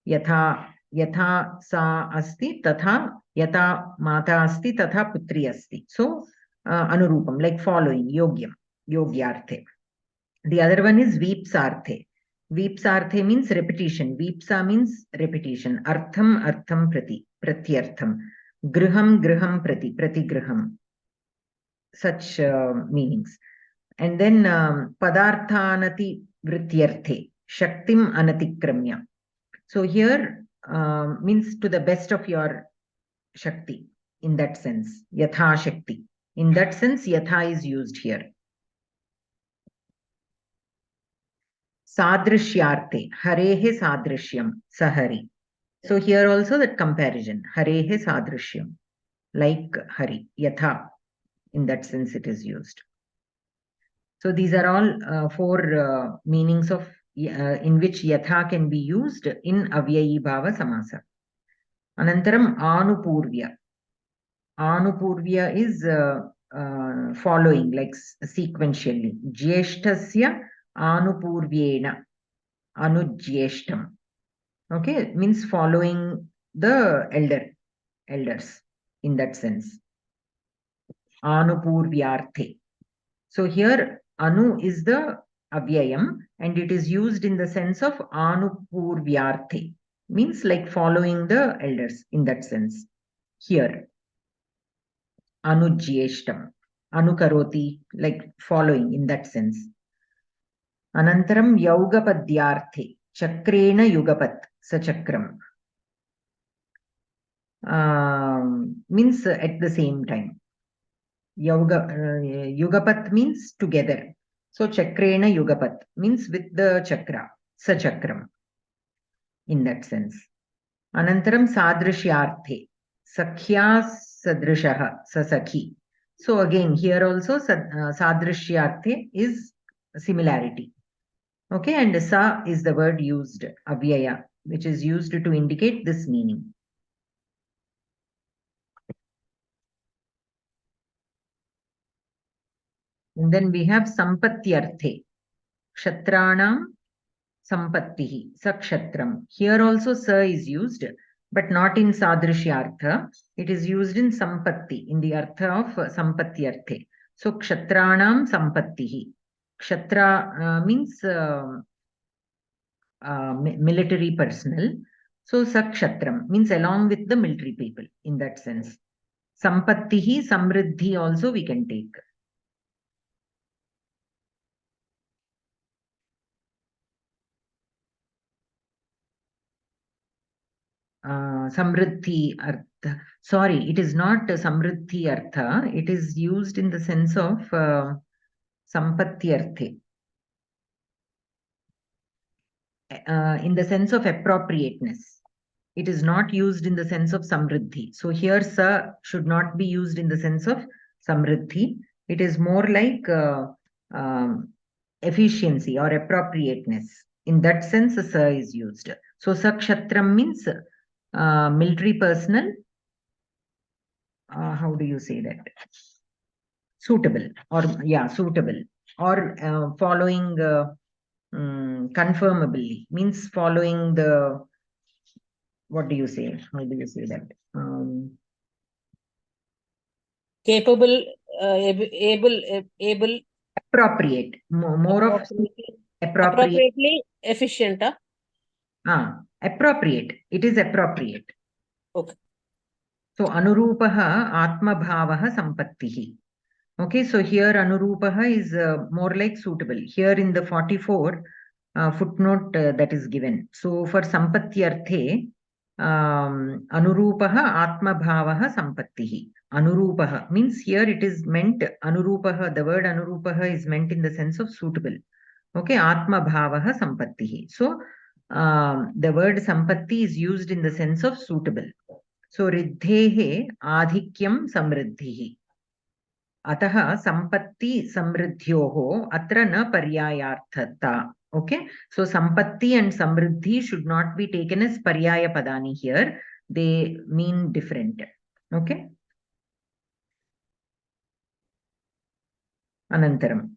Yatha sa asti tatha yatha mata asti tatha putri asti. So anurupam, like following, yogyam, yogyarthe. The other one is vipsarthe. Vipsarthe means repetition. Vipsa means repetition. Artham artham prati, pratyartham. Griham griham prati, pratigriham. Such meanings. And then padarthanati vrityarthe, shaktim anatikramya. So here means to the best of your shakti, in that sense. Yatha shakti. In that sense, yatha is used here. Sadrishyarthe, harehe sadrishyam, sahari. So here also that comparison, harehe sadrishyam, like hari, yatha, in that sense it is used. So these are all four meanings of in which yatha can be used in avyayi bhava samasa. Anantaram anupurvya. Anupurvya is following, like sequentially. Jyeshtasya anupurvyena anujyeshtam. Okay, means following the elders in that sense. Anupurvyarthe. So here anu is the avyayam and it is used in the sense of anupurvyarthe, means like following the elders in that sense. Here anujyeshtam, anukaroti, like following in that sense. Anantaram yaugapadyarthe, chakrena yugapat, sachakram. Means at the same time. Yugapat means together. So chakrena yugapat means with the chakra, sachakram, in that sense. Anantaram sadrishyarthe, sakhya sadrishaha, sasakhi. So again, here also sadrishyarthe is similarity. Okay, and sa is the word used, avyaya, which is used to indicate this meaning. And then we have sampatyarthe, kshatranam sampattihi, sakshatram. Here also sa is used, but not in sadrishyartha. It is used in sampatti, in the artha of sampatyarthe. So kshatranam sampattihi. Kshatra means military personnel. So sakshatram means along with the military people in that sense. Sampattihi, samriddhi also we can take. Samriddhi artha. Sorry, it is not samriddhi artha. It is used in the sense of sampatti arthe. In the sense of appropriateness. It is not used in the sense of samriddhi. So here sa should not be used in the sense of samriddhi. It is more like efficiency or appropriateness. In that sense, sa is used. So sakshatram means military personnel. How do you say that? Suitable, or yeah, suitable, or following confirmably, means following the, what do you say? How do you say that? Capable, able, appropriate, more of appropriately efficient. Appropriate. It is appropriate. Okay. So anurupaha atmabhavaha sampattihi. Okay, so here anurupaha is more like suitable. Here in the 44 footnote that is given. So for sampatyarthe, anurupaha atmabhavaha sampattihi. Anurupaha means here it is meant, anurupaha, the word anurupaha is meant in the sense of suitable. Okay, atmabhavaha sampattihi. So the word sampatti is used in the sense of suitable. So riddhehe adhikyam samriddhihi. Ataha sampatti samriddhyoho atra na paryayarthata. Okay, so sampatti and samriddhi should not be taken as paryaya padani here. They mean different. Okay. Anantaram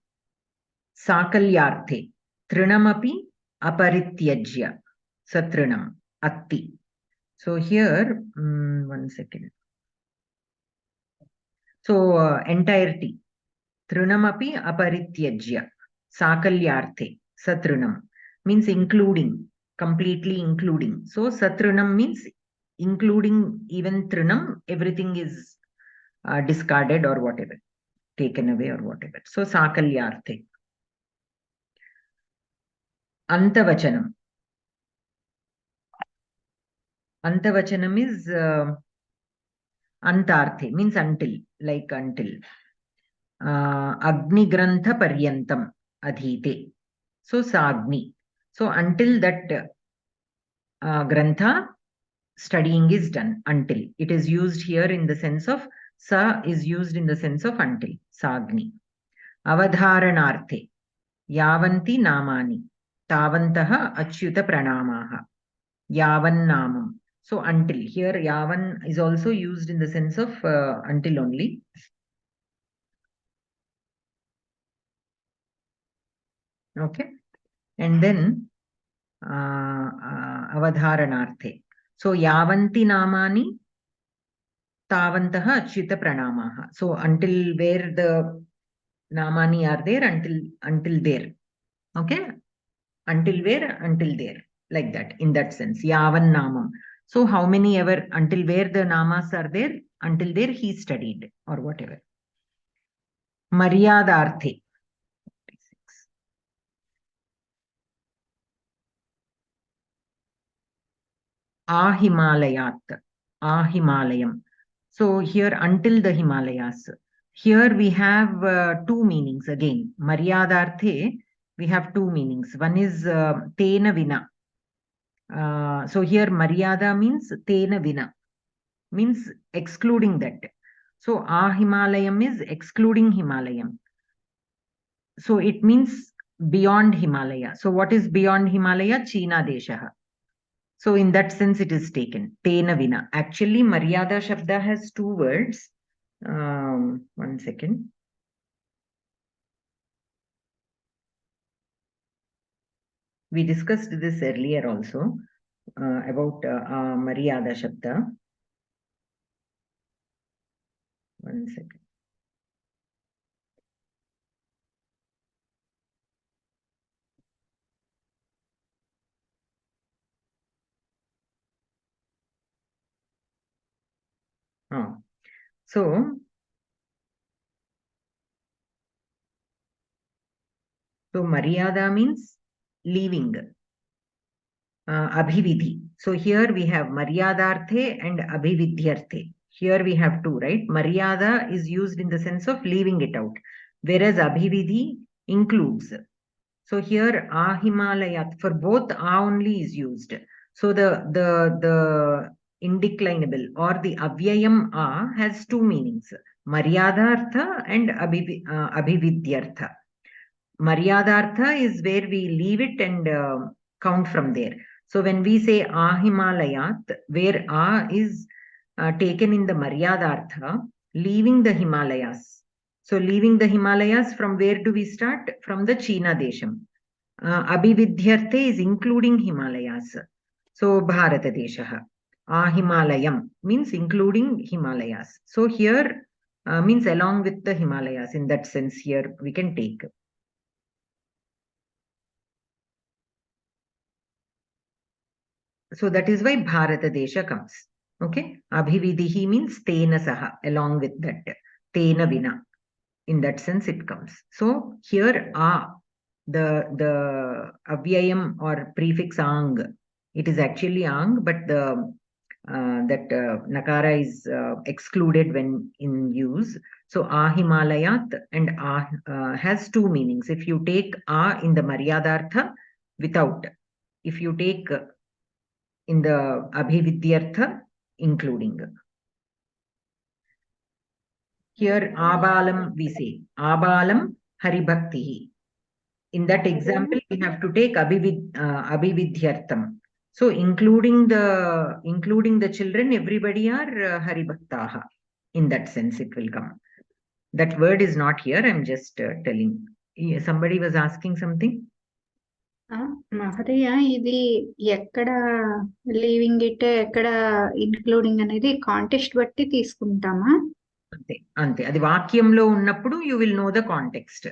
sakalyarthe trinamapi aparityajya satrinam atti. So here, one second. So entirety. Trinamapi aparityajya. Sakalyarthe. Satrinam. Means including. Completely including. So satrinam means including even trinam. Everything is discarded or whatever. Taken away or whatever. So sakalyarthe. Antavachanam. Antavachanam is antarthe, means until, like until. Agni grantha paryantam adhite. So sagni. So until that grantha studying is done, until. It is used here in the sense of, sa is used in the sense of until, sagni. Avadharanarthe. Yavanti namani. Tavantaha achyuta pranamaha. Yavan namam. So until, here yavan is also used in the sense of until only. Okay. And then avadharanarthe. So yavanti namani tavantaha achyuta pranamaha. So until where the namani are there, until there. Okay. Until where? Until there. Like that, in that sense. Yavan namam. So how many ever, until where the namas are there, until there he studied or whatever. Maryadarthe. Ahimalayat. Ahimalayam. So here until the Himalayas. Here we have two meanings again. Maryadarthe, we have two meanings. One is tena vina. So here Maryada means tena vina, means excluding that. So Ahimalayam is excluding Himalayam. So it means beyond Himalaya. So what is beyond Himalaya? China Deshaha. So in that sense it is taken. Tena vina. Actually Maryada Shabda has two words. 1 second. We discussed this earlier also about Maryada Shabda. 1 second. So Maryada means leaving. Abhividhi. So here we have Maryadarthe and Abhividhyarthe. Here we have two, right? Maryada is used in the sense of leaving it out, whereas Abhividhi includes. So here Ahimalayat, for both A only is used. So the indeclinable or the avyayam A has two meanings, Maryadartha and Abhividyartha. Maryadartha is where we leave it and count from there. So when we say Ahimalayat, where A is taken in the Maryadartha, leaving the Himalayas. So leaving the Himalayas, from where do we start? From the China Desham. Abhividhyarthe is including Himalayas. So Bharata Deshaha. Ahimalayam means including Himalayas. So here means along with the Himalayas. In that sense here we can take. So that is why Bharata Desha comes. Okay. Abhividhi means tena saha, along with that. Tena vina. In that sense it comes. So here the avyayam or prefix ang, it is actually ang, but the nakara is excluded when in use. So Ahimalayat and has two meanings. If you take in the Maryadartha without, if you take in the Abhividyartha including. Here Abalam we say, Abalam Haribhaktihi. In that example, we have to take Abhividyartham. So including the children, everybody are Haribhaktaha. In that sense, it will come. That word is not here. I'm just telling. Somebody was asking something. మహదయ్య ఇది ఎక్కడ leaving it ఎక్కడ including అనేది context బట్టి తీసుకుంటామా? అంతే అది వాక్యంలో ఉన్నప్పుడు you will know the context.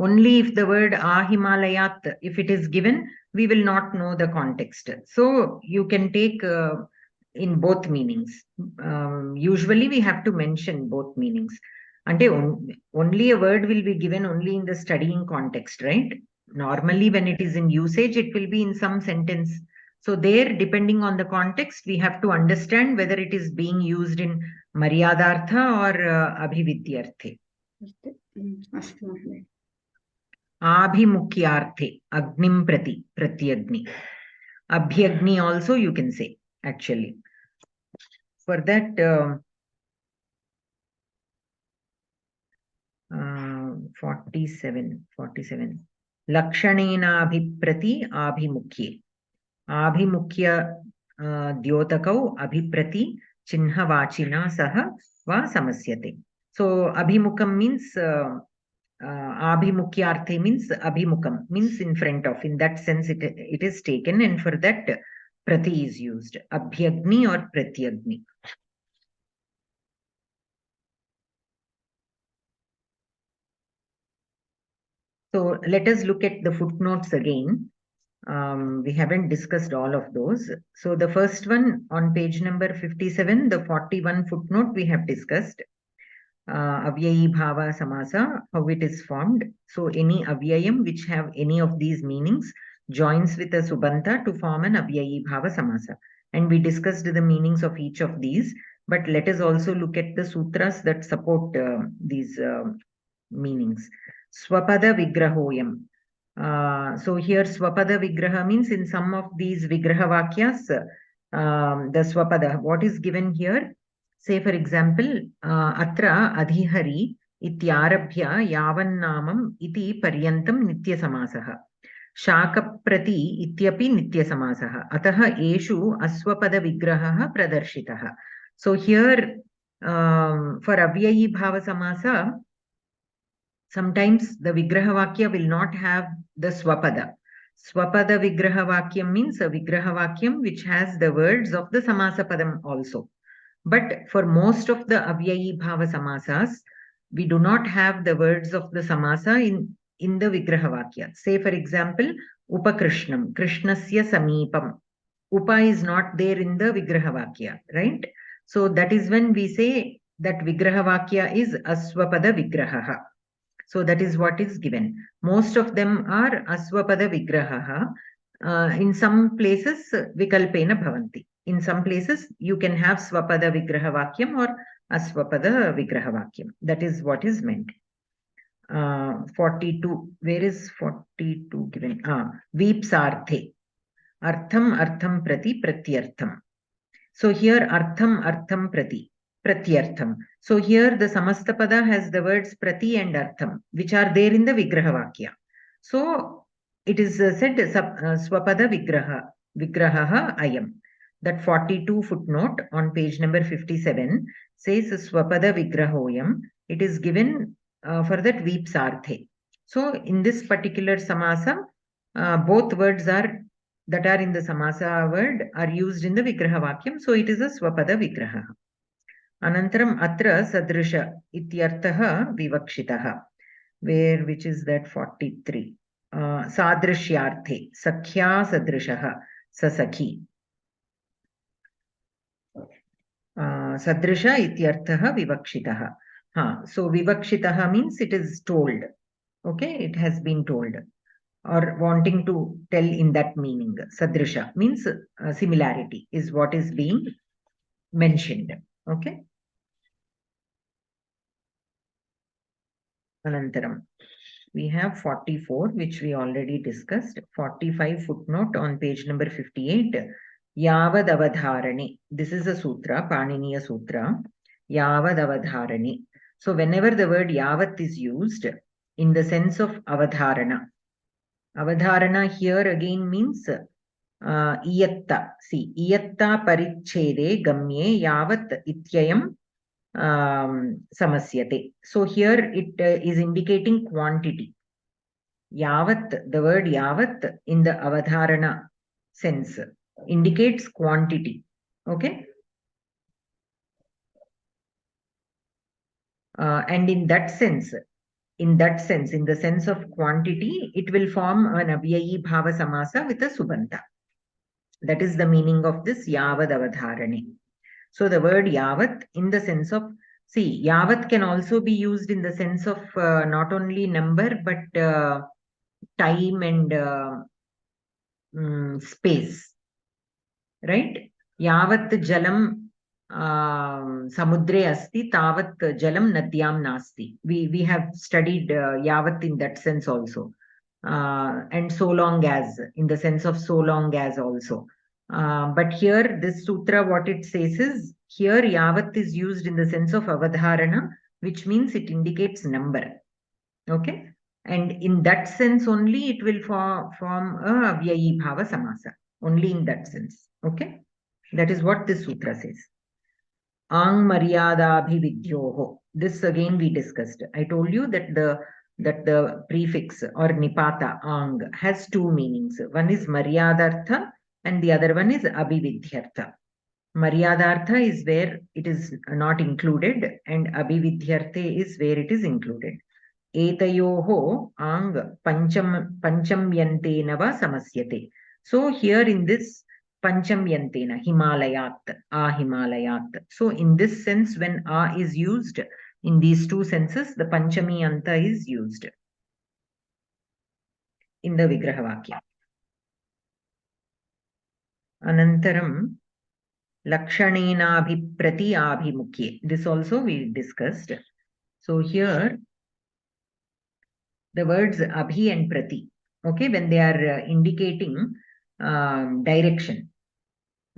Only if the word Ahimalayat, if it is given, we will not know the context. So you can take in both meanings. Usually we have to mention both meanings. Ante only a word will be given only in the studying context, right? Normally when it is in usage, it will be in some sentence. So there, depending on the context, we have to understand whether it is being used in Maryadartha or Abhividyarthe. Abhimukyarthe, Agnim Prati, Pratyagni. Abhyagni also you can say, actually. For that, 47. Lakshanenabhiprati abhimukye. Abhimukya Dyotakau abhiprati chinhavachina saha va samasyate. So abhimukam means abhimukyarthe means abhimukam means in front of. In that sense it is taken, and for that prati is used. Abhyagni or pratyagni. So let us look at the footnotes again. We haven't discussed all of those. So the first one on page number 57, the 41 footnote we have discussed. Avyayi bhava samasa, how it is formed. So any avyayam which have any of these meanings joins with a subanta to form an avyayi bhava samasa. And we discussed the meanings of each of these, but let us also look at the sutras that support these meanings. Swapada vigrahoyam. So here swapada vigraha means in some of these vigraha vakyas, the swapada, what is given here? Say for example, atra adhihari ityarabhya yavannamam iti paryantam nitya samasaha. Shakaprati ityapi nitya samasaha. Ataha eshu aswapada vigraha pradarshitaha. So here for avyayi bhava samasa, sometimes the vigraha vakya will not have the swapada. Swapada vigraha vakyam means a vigraha vakyam which has the words of the samasa padam also. But for most of the avyayi bhava samasas, we do not have the words of the samasa in the vigraha vakya. Say for example, upakrishnam, krishnasya samipam. Upa is not there in the vigraha vakya, right? So that is when we say that vigraha vakya is aswapada vigraha. So that is what is given. Most of them are aswapada vigraha. In some places vikalpena bhavanti. In some places you can have swapada vigraha vakyam or aswapada vigraha vakyam. That is what is meant. 42. Where is 42 given? Vipsarthe. Artham artham prati pratyartham. So here artham artham prati pratyartham. So here the samastapada has the words prati and artham, which are there in the vigraha vakya. So it is said swapada vigraha ayam. That 42 footnote on page number 57 says swapada vigrahoyam. It is given for that vipsarthe. So in this particular samasa, both words that are in the samasa word are used in the vigraha vakyam. So it is a swapada vigraha. Anantaram atra sadrisha ityarthaha vivakshitaha. Which is that 43. Sadrishyarthe sakhya sadrishaha sasakhi. Sadrisha ityarthaha vivakshitaha. So vivakshitaha means it is told. Okay, it has been told or wanting to tell in that meaning. Sadrisha means similarity is what is being mentioned. Okay. Anantaram. We have 44, which we already discussed. 45 footnote on page number 58. Yavad avadharani. This is a sutra, Paniniya Sutra. Yavad avadharani. So whenever the word yavat is used in the sense of avadharana. Avadharana here again means iyatta. See, iyatta parichede gamye yavat ityayam samasyate. So here it is indicating quantity. Yavat, the word yavat in the avadharana sense indicates quantity. Okay. And in that sense, in the sense of quantity, it will form an avyayi bhava samasa with a subanta. That is the meaning of this yavad avadharane. So the word yavat in the sense of, see, yavat can also be used in the sense of not only number, but time and space. Right? Yavat jalam samudre asti, tavat jalam nadyam nasti. We have studied yavat in that sense also. And so long as, in the sense of so long as also. But here, this sutra, what it says is, here yavat is used in the sense of avadharana, which means it indicates number. Okay. And in that sense only it will form a avyayi bhava samasa. Only in that sense. Okay? That is what this sutra says. Ang maryadabhividyoho. This again we discussed. I told you that the prefix or nipata ang has two meanings. One is maryadartha and the other one is abhividhyartha. Maryadartha is where it is not included and abhividhyarthe is where it is included. Etayoho ang panchamyantena va samasyate. So here in this panchamyantena, Himalayat, Himalayat. So in this sense, when is used, in these two senses, the panchami anta is used in the Vigraha Vakya. Anantaram, Lakshanena abhiprati abhimukye. This also we discussed. So here, the words abhi and prati, okay, when they are indicating direction,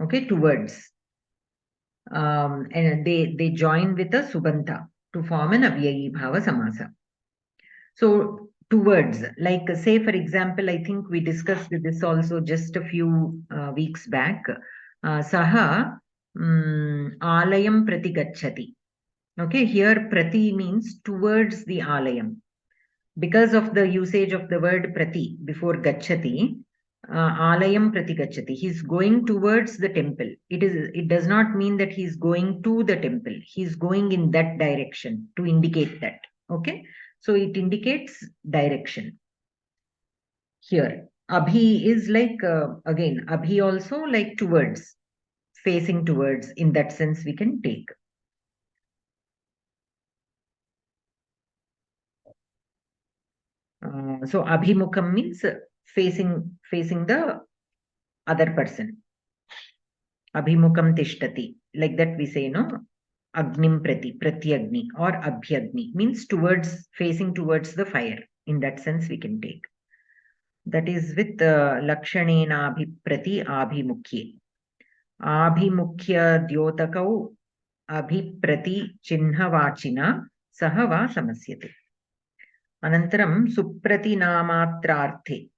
okay, towards, and they join with a subanta to form an avyayi bhava samasa. So towards, like say for example, I think we discussed this also just a few weeks back. Saha alayam prati gacchati. Okay, here prati means towards the alayam. Because of the usage of the word prati before gacchati, alayam prati gacchati. He's going towards the temple. It does not mean that he's going to the temple. He's going in that direction to indicate that. Okay, so it indicates direction. Here, abhi is like again abhi also like towards, facing towards. In that sense, we can take. So abhimukam means facing the other person. Abhimukam tishtati. Like that we say, no? Agnim prati, pratyagni or abhyagni means towards, facing towards the fire. In that sense we can take. That is with lakshanena abhiprati abhimukye. Abhimukhya dyotakau abhiprati chinnhavachina sahava samasyate. Anantaram suprati namatrarthe.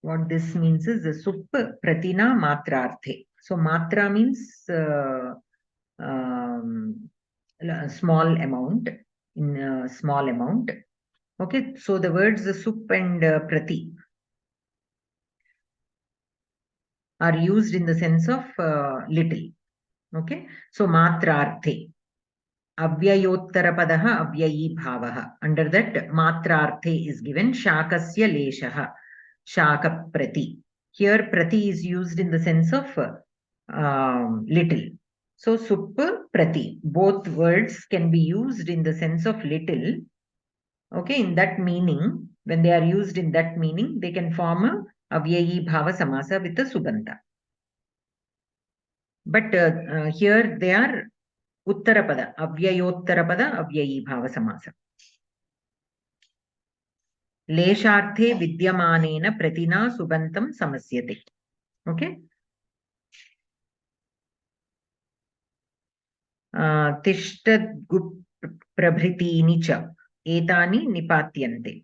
What this means is the sup pratina matrarthe. So matra means small amount, in small amount. Okay, so the words sup and prati are used in the sense of little. Okay, so matrarthe. Avyayottara avyayi bhavaha. Under that, matrarthe is given shakasya leshaha, shaka prati. Here, prati is used in the sense of little. So, sup prati. Both words can be used in the sense of little. Okay, in that meaning, when they are used in that meaning, they can form a avyayi bhava samasa with a subanta. But here they are Uttarapada, Avyayottarapada, Avyayi Bhava Samasa. Lesharthe vidyamanena pratina subantam samasyate. Okay. Tishtad gup prabhritini cha etani nipatyante.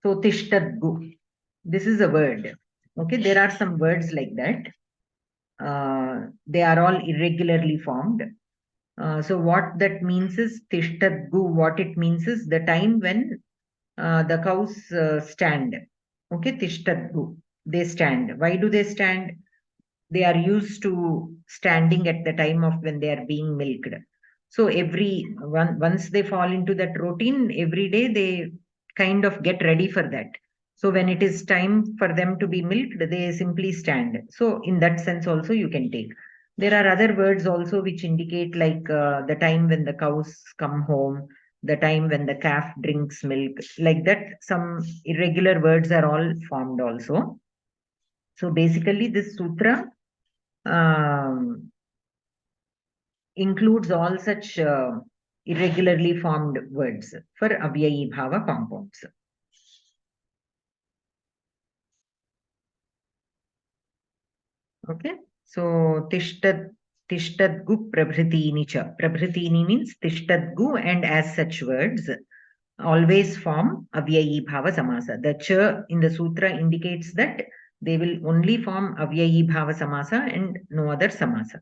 So tishtad gu. This is a word. Okay, there are some words like that. They are all irregularly formed. So what that means is tishtad gu. What it means is the time when the cows stand. Okay, tishtad gu. They stand. Why do they stand? They are used to standing at the time of when they are being milked. So once they fall into that routine, every day they kind of get ready for that. So when it is time for them to be milked, they simply stand. So in that sense also you can take. There are other words also which indicate like the time when the cows come home, the time when the calf drinks milk, like that. Some irregular words are all formed also. So basically this sutra includes all such irregularly formed words for avyayi bhava compounds. Okay, so tishtad tishtadgu prabhritini cha. Prabhritini means tishtadgu, and as such words always form avyayi bhava samasa. The cha in the sutra indicates that they will only form avyayi bhava samasa and no other samasa.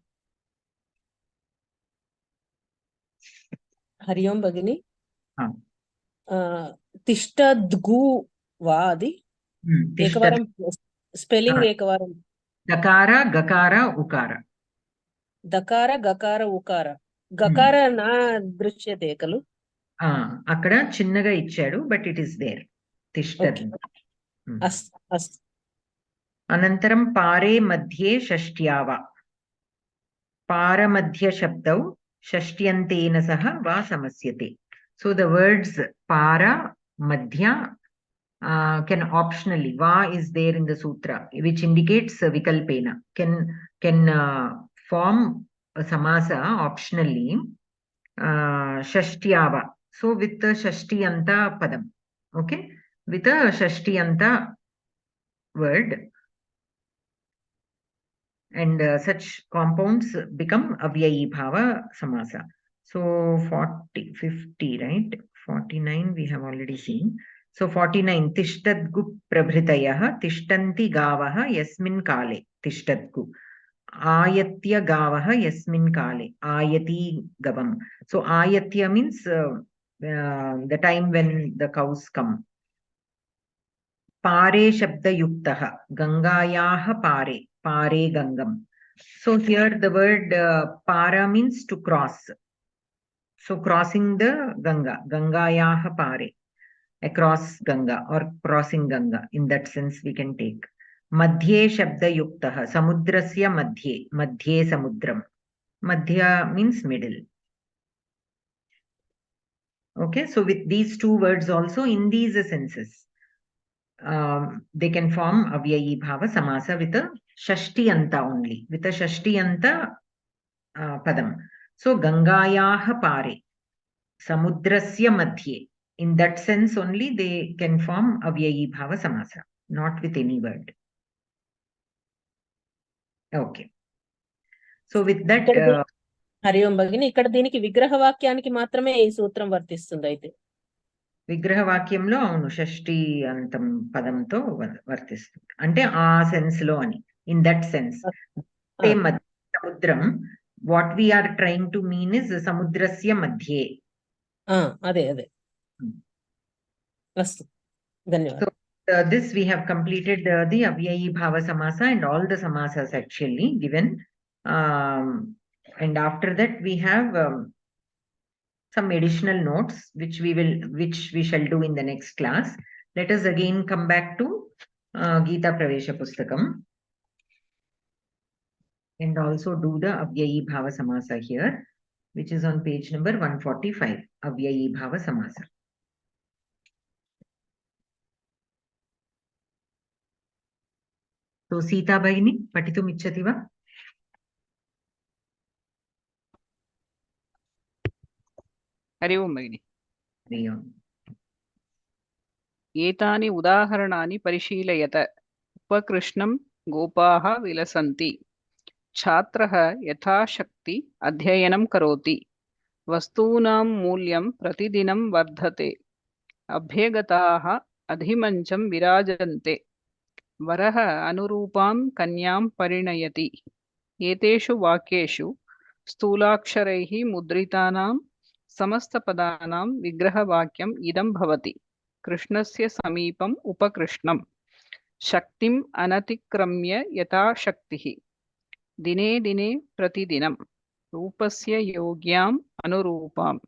Hari Om Bhagini. हाँ. तिष्ठद्गु वा आदि एकवारं spelling एकवारं. दकार गकार उकार. दकार गकार उकार. गकार न दृश्यते खलु. అక్కడ చిన్నగా ఇచ్చాడు, బట్ ఇట్ ఈస్ దేర్. తిష్టద్. అనంతరం పారే మధ్యే షష్ట్యావ. పారమధ్య శబ్దౌ షష్ట్యంతేన సహ వా సమస్యతే. So the words para, madhya can optionally, va is there in the sutra which indicates vikalpena, can form a samasa optionally shashtyava. So with the shashtiyanta padam, okay, with a shashtiyanta word, and such compounds become avyayi bhava samasa. So 40, 50, right? 49 we have already seen. So 49, tishtadgu prabhritayah tishtanti gavah yasmin kale. Tishtadgu. Ayatya gavah yasmin kale. Ayati gavam. So ayatya means the time when the cows come. Pare shabda yuktah. Gangayah pare. Pare gangam. So here the word para means to cross. So crossing the Ganga. Gangayah pare. Across Ganga or crossing Ganga. In that sense we can take. Madhye shabda yuktah. Samudrasya madhye. Madhye samudram. Madhya means middle. Okay, so with these two words also, in these senses, they can form avyayi bhava samasa with a shashtiyanta only. With a shashtiyanta padam. So Gangayah pare. Samudrasya madhye. In that sense only they can form avyayi bhava samasa, not with any word. Okay. So with that Hari Om భగిని, ఇక్కడ దీనికి విగ్రహ వాక్యానికి మాత్రమే ఈ సూత్రం వర్తిస్తుంది. అయితే విగ్రహ వాక్యంలో అవును షష్ఠి అంతం పదంతో వర్తిస్తుంది, అంటే ఆ సెన్స్ లో అని. ఇన్ దట్ సెన్స్ సముద్రం, what we are trying to mean is సముద్రస్య మధ్యే. అదే అదే. అస్తు, ధన్యవాదాలు. So this we have completed the avyayi bhava samasa and all the samasas actually given, and after that we have some additional notes which we shall do in the next class. Let us again come back to Geetha Pravesha Pustakam and also do the avyayi bhava samasa here, which is on page number 145. Avyayi bhava samasa. So Sita Bhagini, patitum ichchati va? Hari ओम भगिनि। Hari Om. एतानि उदाहरणानि परिशीलयत। उपकृष्णं गोपाः विलसन्ति। छात्रः यथाशक्ति अध्ययनं करोति। वस्तूनां मूल्यं प्रतिदिनं वर्धते। अभ्यगताः अधिमञ्चं विराजन्ते। वरः अनुरूपां कन्यां परिणयति। एतेषु वाक्येषु स्थूलाक्षरैः मुद्रितानां समस्तपदानां विग्रहवाक्यम् इदं भवति। कृष्णस्य समीपम् उपकृष्णं। शक्तिम् अनतिक्रम्य यथाशक्तिः। दिने दिने प्रतिदिनं। रूपस्य योग्याम् अनुरूपाम्।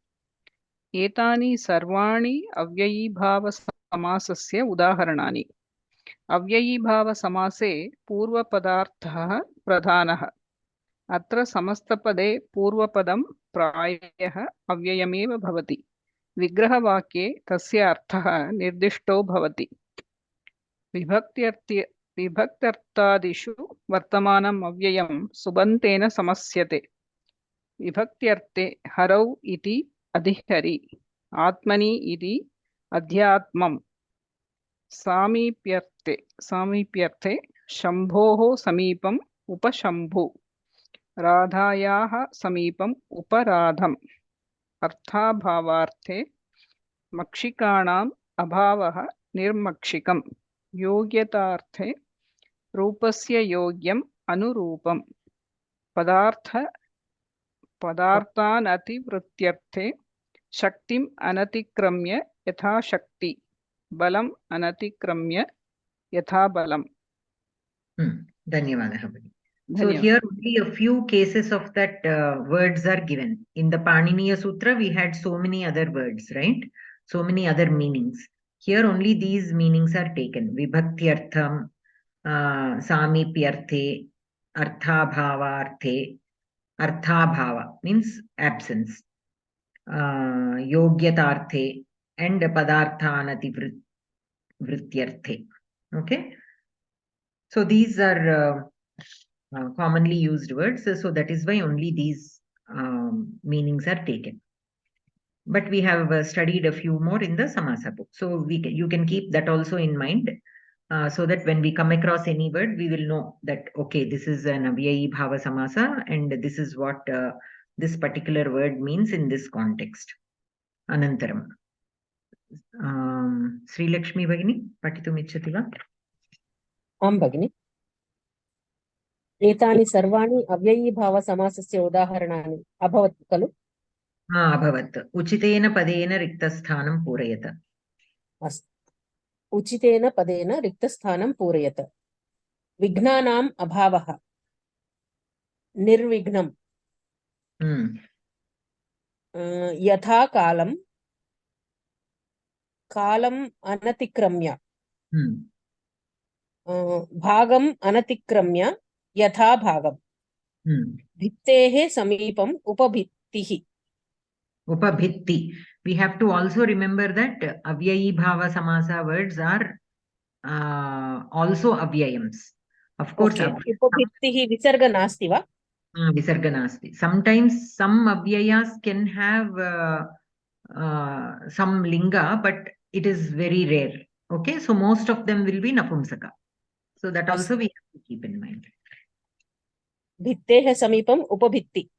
एतानि सर्वाणि अव्ययीभावसमासस्य उदाहरणानि। अव्ययीभावसमासे पूर्वपदार्थः प्रधानः। अत्र समस्तपदे पूर्वपदं प्रायः अव्ययमेव भवति। विग्रहवाक्ये तस्य अर्थः निर्दिष्टो भवति। विभक्त्यर्थादिषु वर्तमानम् अव्ययं सुबन्तेन समस्यते। विभक्त्यर्थे हरौ इति अधिहरि, आत्मनि इति अध्यात्मम्। सामीप्यर्थे शम्भोः समीपम् उपशम्भु। राधायाः समीपम् उपराधम् अर्थाभावार्थे मक्षिकाणाम् अभावः निर्मक्षिकम् योग्यतार्थे रूपस्य योग्यम् अनुरूपम् पदार्थानतिवृत्त्यर्थे शक्तिम् अनतिक्रम्य यथाशक्ति बलम् अनतिक्रम्य यथा बलम्. धन्यवादः भगिनी. So धन्यवाद. here only a few cases of that words are given. In the Paniniya Sutra, we had so many other words, right? So many other meanings. Here only these meanings are taken. Vibhaktyartham, samipyarthe, arthabhavarthe. Arthabhava means absence. Yogyatarthe and padarthanati vrityarthe. Okay. So these are commonly used words, so that is why only these meanings are taken. But we have studied a few more in the Samasa book, so you can keep that also in mind, so that when we come across any word, we will know that okay, this is an avyayi bhava samasa, and this is what this particular word means in this context. Anantaram, Sri Lakshmi Bhagini, patitum ichchati va? आं भगिनि. एतानि सर्वाणि अव्ययीभावसमासस्य उदाहरणानि अभवत् खलु? अभवत्. उचितेन पदेन रिक्तस्थानं पूरयत. अस्तु. उचितेन पदेन रिक्तस्थानं पूरयत. विघ्नानाम् अभावः निर्विघ्नं यथा कालं अनतिक्रम्य भागम् अनतिक्रम्य यथा भागम्. भित्तेः समीपम् उपभित्तिः. Upabhitti. We have to also remember that avyayi bhava samasa words are also avyayams. Of course, okay. Upabhittihi visarga nasti va? Visarga nasti. Sometimes some avyayas can have some linga, but it is very rare. Okay, so most of them will be napumsaka. So that also we have to keep in mind. भित्तेः समीपम् उपभित्ति.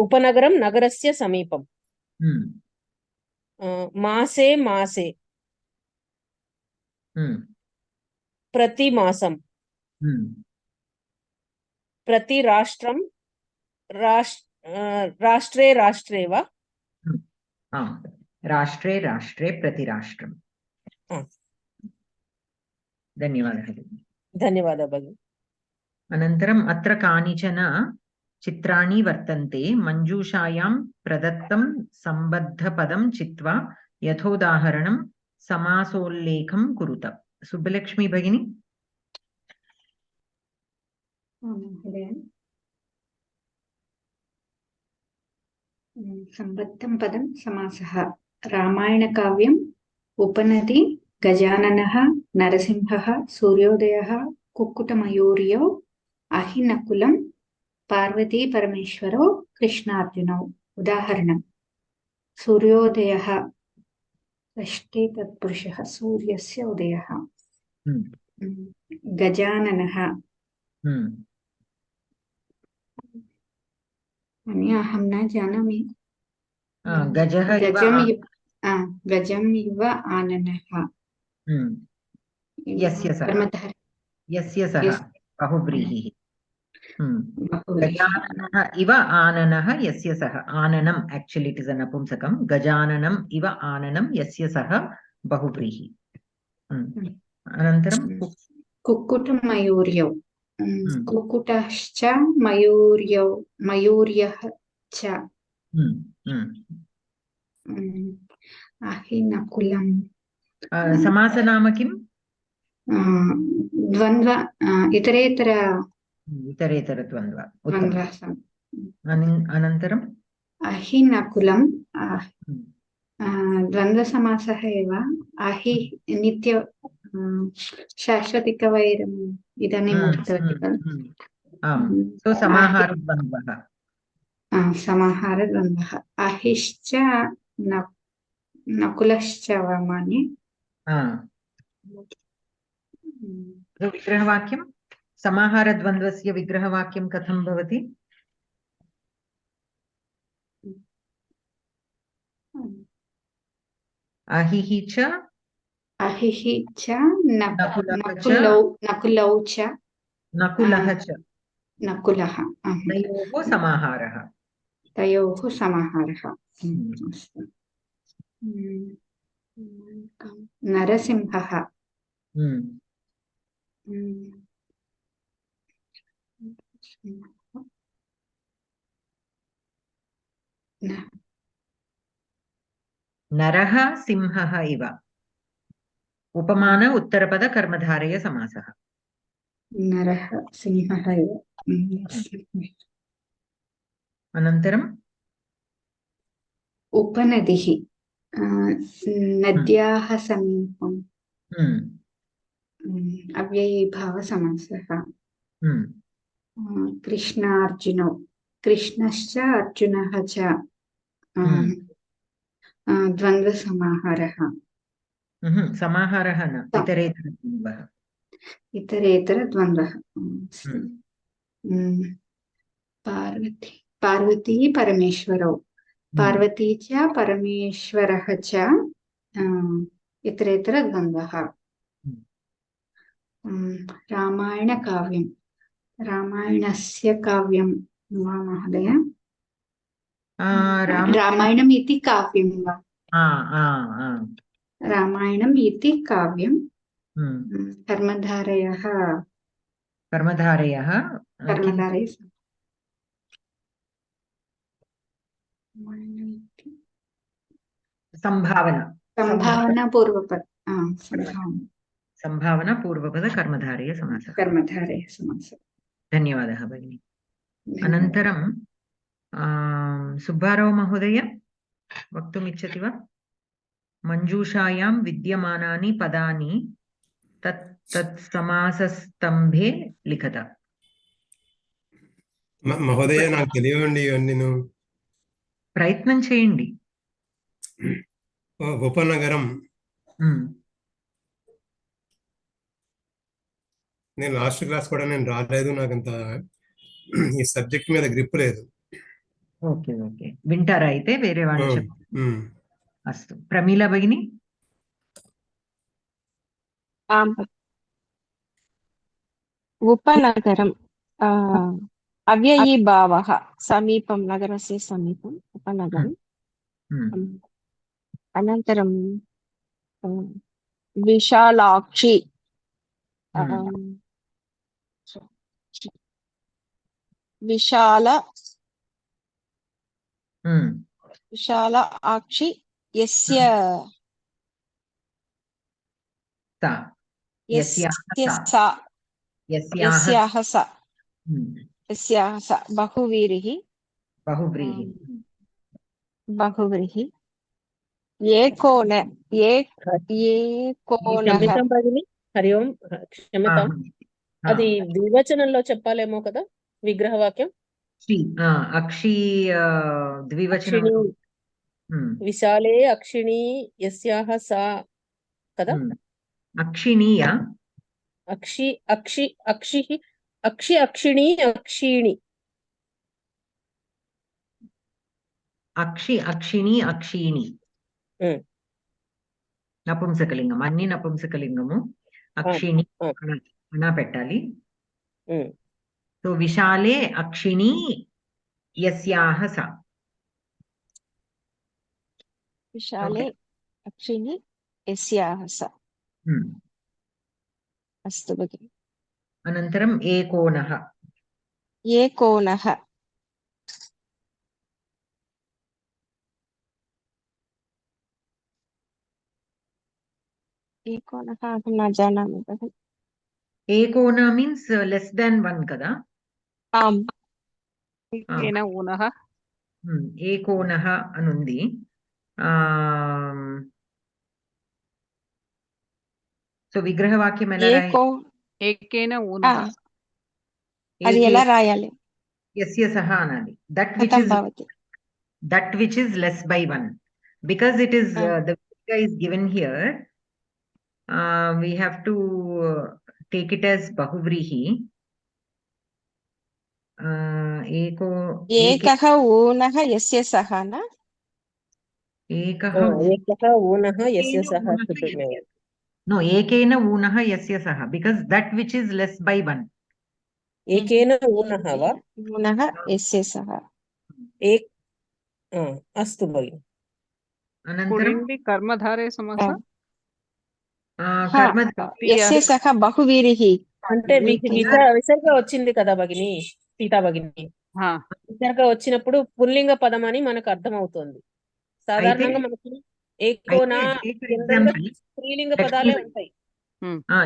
उपनगरं नगरस्य समीपम्. मासे मासे प्रतिमासं. प्रतिराष्ट्रं राष्ट्रे राष्ट्रे वा? राष्ट्रे राष्ट्रे प्रतिराष्ट्रम्. धन्यवादः. धन्यवादः भगिनि. अनन्तरम् अत्र कानिचन चित्राणि वर्तन्ते. मञ्जूषायां प्रदत्तं सम्बद्धपदं चित्वा यथोदाहरणं समासोल्लेखं कुरुत. सुब्बलक्ष्मी भगिनी. सम्बद्धं पदं समासः. रामायणकाव्यम् उपनदी गजाननः नरसिंहः सूर्योदयः कुक्कुटमयूर्यौ अहिनकुलं पार्वती परमेश्वरौ कृष्णार्जुनौ. उदाहरणं सूर्योदयः षष्ठे तत्पुरुषः सूर्यस्य उदयः. गजाननः अहं न जानामि. गजम् इव आननः. यस्य सः बहुव्रीहिः. गजाननः इव आननः यस्य सः. आननम् actually it is a napumsakam. गजाननम् इव आननं यस्य सः बहुव्रीहि. अनन्तरं कुक्कुटमयूर्यौ. कुक्कुटश्च मयूर्यः च. अहिनकुलं. समासनाम किम्? द्वन्द्व इतरेतर द्वन्द्व. अनन्तरम् अहिनकुलं द्वन्द्वसमासः एव. अहि नित्य शाश्वतिकवैरम् इदानीम् उक्तवती खलु. सो समाहारद्वन्द्वः. समाहारद्वन्द्वः. अहिश्च नकुलश्च वा मन्ये. विग्रहवाक्यं समाहारद्वन्द्वस्य विग्रहवाक्यं कथं भवति? अहिः च अहिः च नकुलः च नकुलौ च नकुलः च नकुलः तयोः समाहारः। तयोः समाहारः। अस्तु। नरसिंहः नरः सिंहः इव उपमान उत्तरपद कर्मधारय समासः। नरः सिंहः इव। अनन्तरं उपनदिः नद्याः समीपं अव्ययीभावसमासः। कृष्णार्जुनौ कृष्णश्च अर्जुनः च द्वन्द्वसमाहारः। समाहारः न इतरेतरद्वन्द्वः। इतरेतरद्वन्द्वः। पार्वती परमेश्वरौ पार्वती च परमेश्वरः च इतरेतरद्वन्द्वः। रामायणकाव्यं रामायणस्य काव्यं वा महोदय? रामायणम् इति काव्यं वा? रामायणम् इति काव्यं कर्मधारयः संभावनापूर्वपद कर्मधारय समासः। धन्यवादः भगिनी। अनन्तरं सुब्बाराव महोदय वक्तुम् इच्छति वा? मञ्जूषायां विद्यमानानि पदानि तत् समासस्तम्भे लिखत। మహోదయ నాకు తెలియండి ఇవన్నీ. ప్రయత్నం చేయండి. ఉపనగరం నేను లాస్ట్ క్లాస్ కూడా నేను రాలేదు, నాకంత ఈ సబ్జెక్ట్ మీద గ్రిప్ లేదు. ఓకే ఓకే, వింటారా అయితే వేరే వాళ్ళు చెప్తారు. అస్తు. ప్రమీల భగిని. उपनगरम् अव्ययीभावः समीपं, नगरस्य समीपम् उपनगरम्। अनन्तरं विशालाक्षी विशालाक्षी यस्याः सा बहुव्रीहि క్షమితం భగిని. హరి ఓం. క్షమితం, అది ద్వివచనంలో చెప్పాలేమో కదా విగ్రహవాక్యం. అక్షి ద్వివచనం. విశాలే అక్షిణీ యస్యాః సా కదా. అక్షిణీయ అక్షి అక్షి అక్షి అక్షి అక్షిణీ అక్షిణి అక్షి అక్షిణి అక్షిణి నపుంసకలింగం. అన్ని నపుంసకలింగము. అక్షిణి అనా పెట్టాలి. సో విశాలే అక్షిణి యస్యాః సా. विशाले अक्षिणी यस्याः सा। अस्तु भगिनि। अनन्तरम् एकोनः अहं न जानामि भगिनि। एकोन मीन्स् लेस् देन् 1 kada. आम्, एकोनः अनुंदी. సో విగ్రహవాక్యం ఎలా రాయాలి? ఏకేన ఊనః. అది ఎలా రాయాలి? యస్య సహ అనాలి. that which is less by 1, because it is the Virga is given here. We have to take it as bahuvrihi. एकः ऊनः यस्य सः न एकः एकः ऊनः यस्य सः Subrahmanya no ekena unah yasya saha because that which is less by 1. एकेन ऊनः वा ऊनः यस्य सः अस्तु भगिनि अनन्तरं Couldn't be कर्मधारे समास कर्म यस्य सः बहुव्रीः అంటే విసర్గ వచ్చింది కదా భగిని సీతా భగిని విసర్గ వచ్చినప్పుడు పుల్లింగ పదం అని మనకు అర్థమవుతుంది సాధారణంగా మనకి ఏకోనా జనరల్ గా స్త్రీలింగ పదాలే ఉంటాయి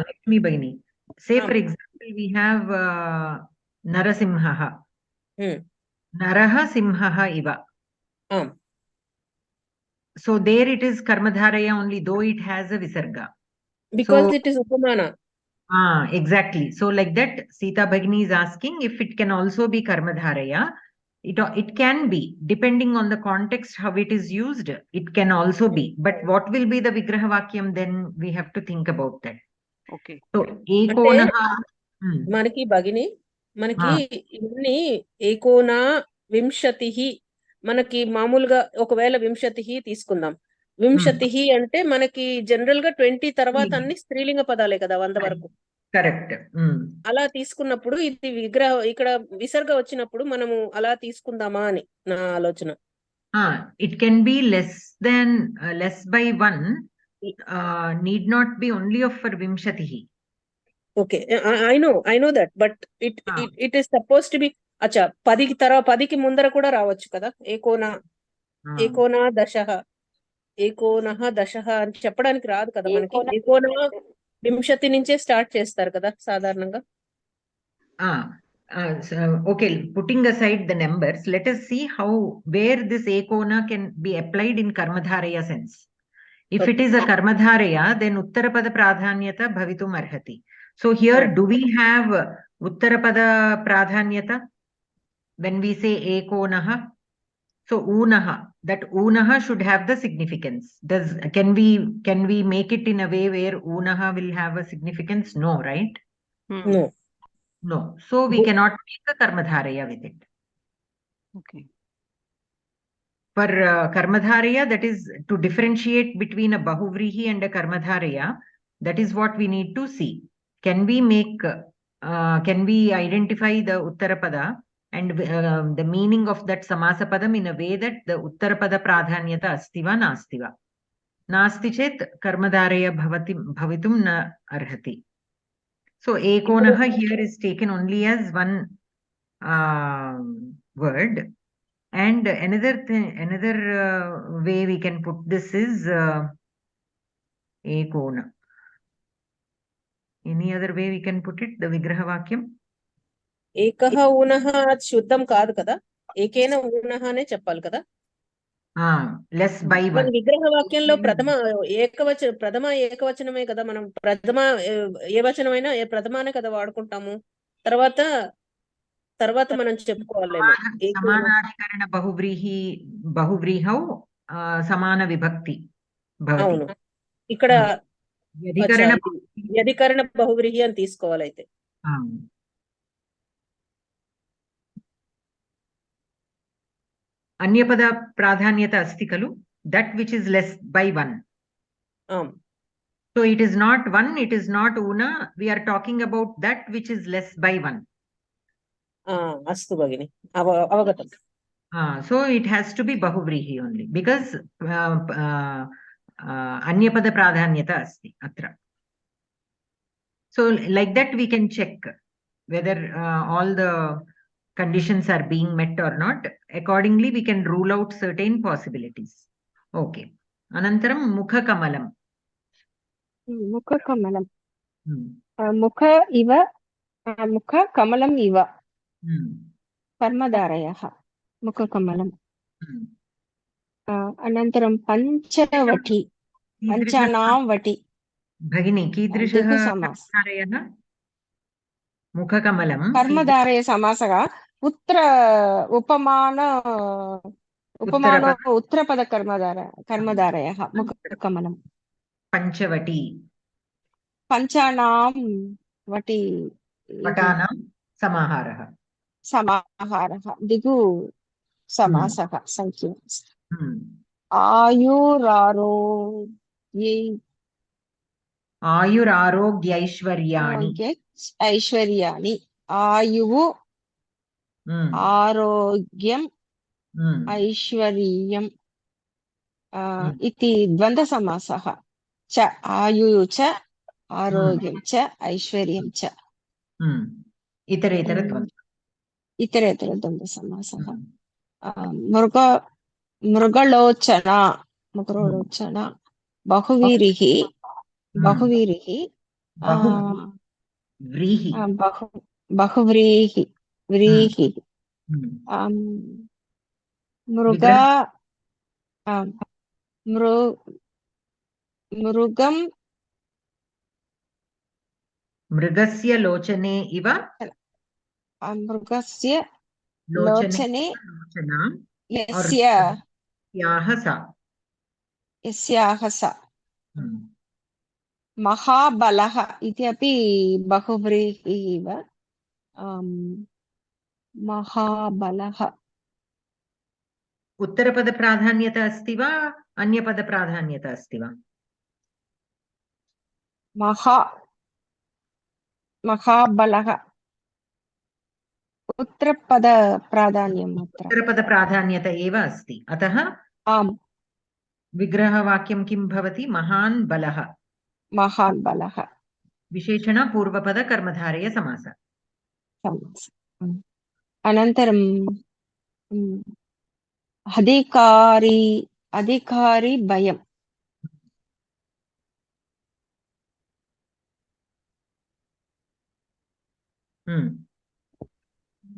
let me bagini say for example we have narasimha naraha simha iva so there it is karmadharaya only though it has a visarga because it is upamana. Exactly. So like that, Sita Bhagini is asking if it can also be karmadharaya. It can be, depending on the context, how it is used, it can also be. But what will be the Vigraha Vakyam, then we have to think about that. Okay. So, Ekonaha. మనకి భగిని మనకి ఇవన్నీ ఏకోనా వింశతిహి మనకి మామూలుగా ఒకవేళ వింశతిహి తీసుకుందాం వింశతిహి అంటే మనకి general గా 20 తర్వాత అన్ని స్త్రీలింగ పదాలే కదా 100 వరకు కరెక్ట్ అలా తీసుకున్నప్పుడు ఇది విగ్రహ ఇక్కడ విసర్గ వచ్చినప్పుడు మనము అలా తీసుకుందామా అని నా ఆలోచన it can be less by 1 need not be only of for vimshatihi. Okay, I know that, but it is supposed to be అచ్చా 10కి ముందర కూడా రావచ్చు కదా ఏకోనా దశః అని చెప్పడానికి రాదు కదా మనకి ఏకోనా వింశతి నుంచే స్టార్ట్ చేస్తారు కదా సాధారణంగా Okay, putting aside the numbers, let us see where this ekona can be applied in karmadharaya sense. If it is a karmadharaya, then uttarapada pradhanyata bhavitum arhati. So here, do we have uttarapada pradhanyata when we say ekonaha? So unaha, that unaha should have the significance. Can we make it in a way where unaha will have a significance? No, right? No. So we cannot make a karmadharaya with it. Okay. For karmadharaya, that is to differentiate between a bahuvrihi and a karmadharaya. That is what we need to see. Can we identify the uttarapada and the meaning of that samasa padam in a way that the uttarapada pradhanyata asti va nasti va? Nasti chet karmadharaya bhavitum na arhati. So ekonaha here is taken only as one word. And another way we can put this is ekona. Any other way we can put it, the vigraha vakyam? ఏకః ఊనః శుద్ధం కాదు కదా ఏకేన ఊనః అనే చెప్పాలి కదా less by 1. విగ్రహ వాక్యంలో ప్రథమ ఏకవచనమే కదా మనం ప్రథమ ఏ వచనమైనా ప్రథమానే కదా వాడుకుంటాము తర్వాత మనం చెప్పుకోవాలేమో సమానాధికరణ బహువ్రీహౌ సమాన విభక్తి భవతి. అవును ఇక్కడ వ్యధికరణ బహువ్రీహి అని తీసుకోవాలైతే అన్యపద ప్రాధాన్యత అస్తి ఖలు that which is less by 1. So it is not 1, it is not una, we are talking about that which is less by 1. అస్తు భగిని అవగతం. So it has to be bahuvrihi only because anyapada pradhanyata asti atra. So like that we can check whether all the conditions are being met or not. Accordingly we can rule out certain possibilities. Okay. Anantaram mukha kamalam. मुख कमलम इव कर्मधारयः मुखकमलम् अनन्तरं पञ्चवटी पञ्चानां वटी भगिनी कीदृशः कर्मधारयः मुखकमलं कर्मधारय समासः उपमानो उत्तरपद कर्मधारयः मुखकमलं पञ्चवटी पञ्चानां वटि वटानां समाहारः। समाहारः दिगु समासः संख्या आयुरारोग्यैश्वर्याणि ऐश्वर्याणि आयुः आरोग्यम् ऐश्वर्यम् इति द्वन्द्वसमासः च आयुः च आरोग्यं च ऐश्वर्यं च इतरेतरद्वन्द्वसमासः मृगलोचना बहुवीरिः बहुव्रीहि मृगं मृगस्य लोचने इव मृगस्य लोचने यस्याः सा महाबलः इत्यपि बहुव्रीहिः इव महाबलः उत्तरपदप्राधान्यता अस्ति वा अन्यपदप्राधान्यता अस्ति वा? महाबलः उत्तरपदप्राधान्यम् उत्तरपदप्राधान्यता एव अस्ति, अतः आम् विग्रहवाक्यं किं भवति? महान् बलः। विशेषण पूर्वपद कर्मधारय समास। अनन्तरं अधिकारी भयम्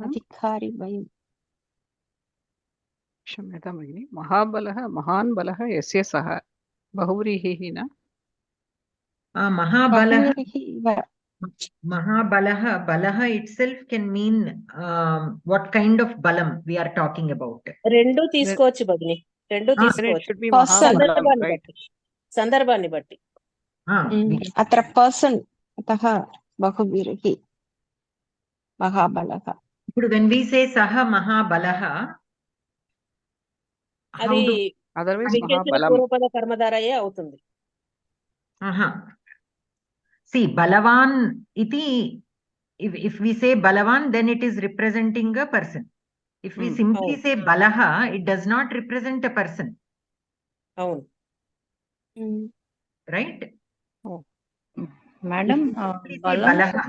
अधिकारी भयम् क्षम्यतां भगिनि। महाबलः महान् बलः यस्य सः बहुव्रीहिः न Mahabalaha, balaha itself can mean what kind of balam we are talking about. రెండు తీసుకోవచ్చు భగిని, రెండు తీసుకోవచ్చు సందర్భాన్ని బట్టి. అత్ర పర్సన్ అతః బహువ్రీహిः మహాబలः. ఇప్పుడు when we say saha mahabalaha, అది విశేషణ పూర్వపద కర్మధారయే అవుతుంది. See, balavan iti, if we say balavan, then it is representing a person. If we simply say balaha, it does not represent a person. Right? Madam, balaha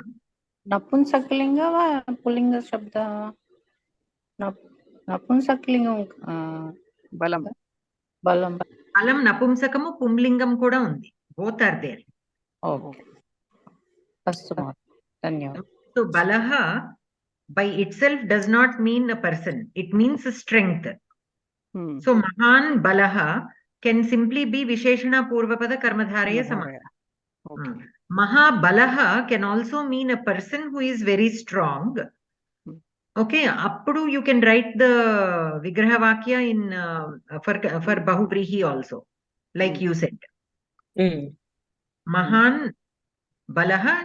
नपुंसकलिंग वा pulling शब्द? नपुंसकलिंगं बलं बलं బలం నపుంసకము పుంలింగం కూడా ఉంది. Both are there. Okay. अस्तु महोदय, धन्यवाद. So balaha by itself does not mean a person, it means strength. So mahan balaha can simply be visheshana purvapada karmadharaya samasa. Mahabalaha can also mean a person who is very strong. Okay, appudu you can write the vigraha vakya in for bahuvrihi also, like you said. Mahan balaha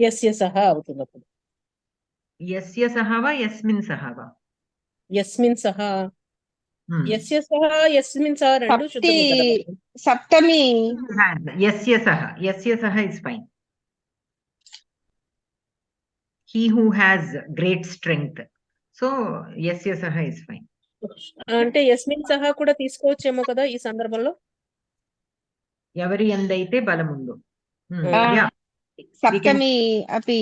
యస్య సహ అవుతుంది. అప్పుడు యస్య సహ వా యస్మిన్ సహ వా? యస్మిన్ సహ, యస్య సహ యస్మిన్ సహ రెండు సప్తమి యస్య సహ is fine. He who has great strength. So yasya saha is fine. అంటే యస్మిన్ సహ కూడా తీసుకోవచ్చేమో కదా ఈ సందర్భంలో. ఎవరి ఎందైతే బలముందో. సప్తమి అపి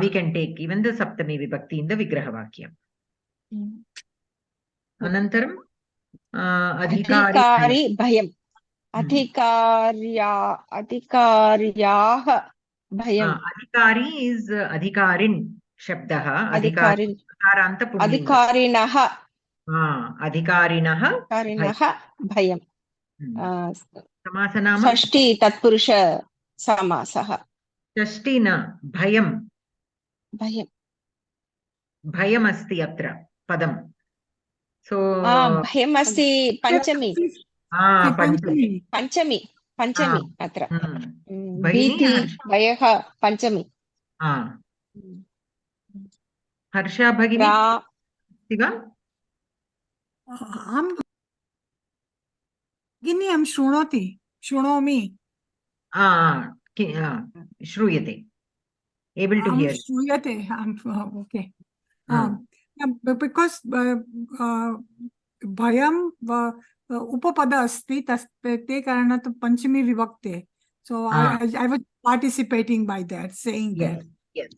we can take even the saptami vibhakti in the vigraha vakya. Anantaram adhikari bhayam, adhikaryaah bhayam. Adhikari is adhikarin shabdah. Adhikaranta pullinga. Adhikarinah bhayam. Samasanama षष्ठी तत्पुरुष समासः. षष्ठी न भयम भयम अस्ति अत्र पदम. So भयम अस्ति पंचमी अत्र. भीति भयः पंचमी. हर्षा भगिनी ग्रा अस्ति वा? अहं भगिनी अहं शृणोमि श्रूयते, able to अहं hear. श्रूयते ओके बिकास् भयं उपपद अस्ति ते कारणात् पञ्चमी विभक्ते so I was participating by that, saying Yes, that. yes,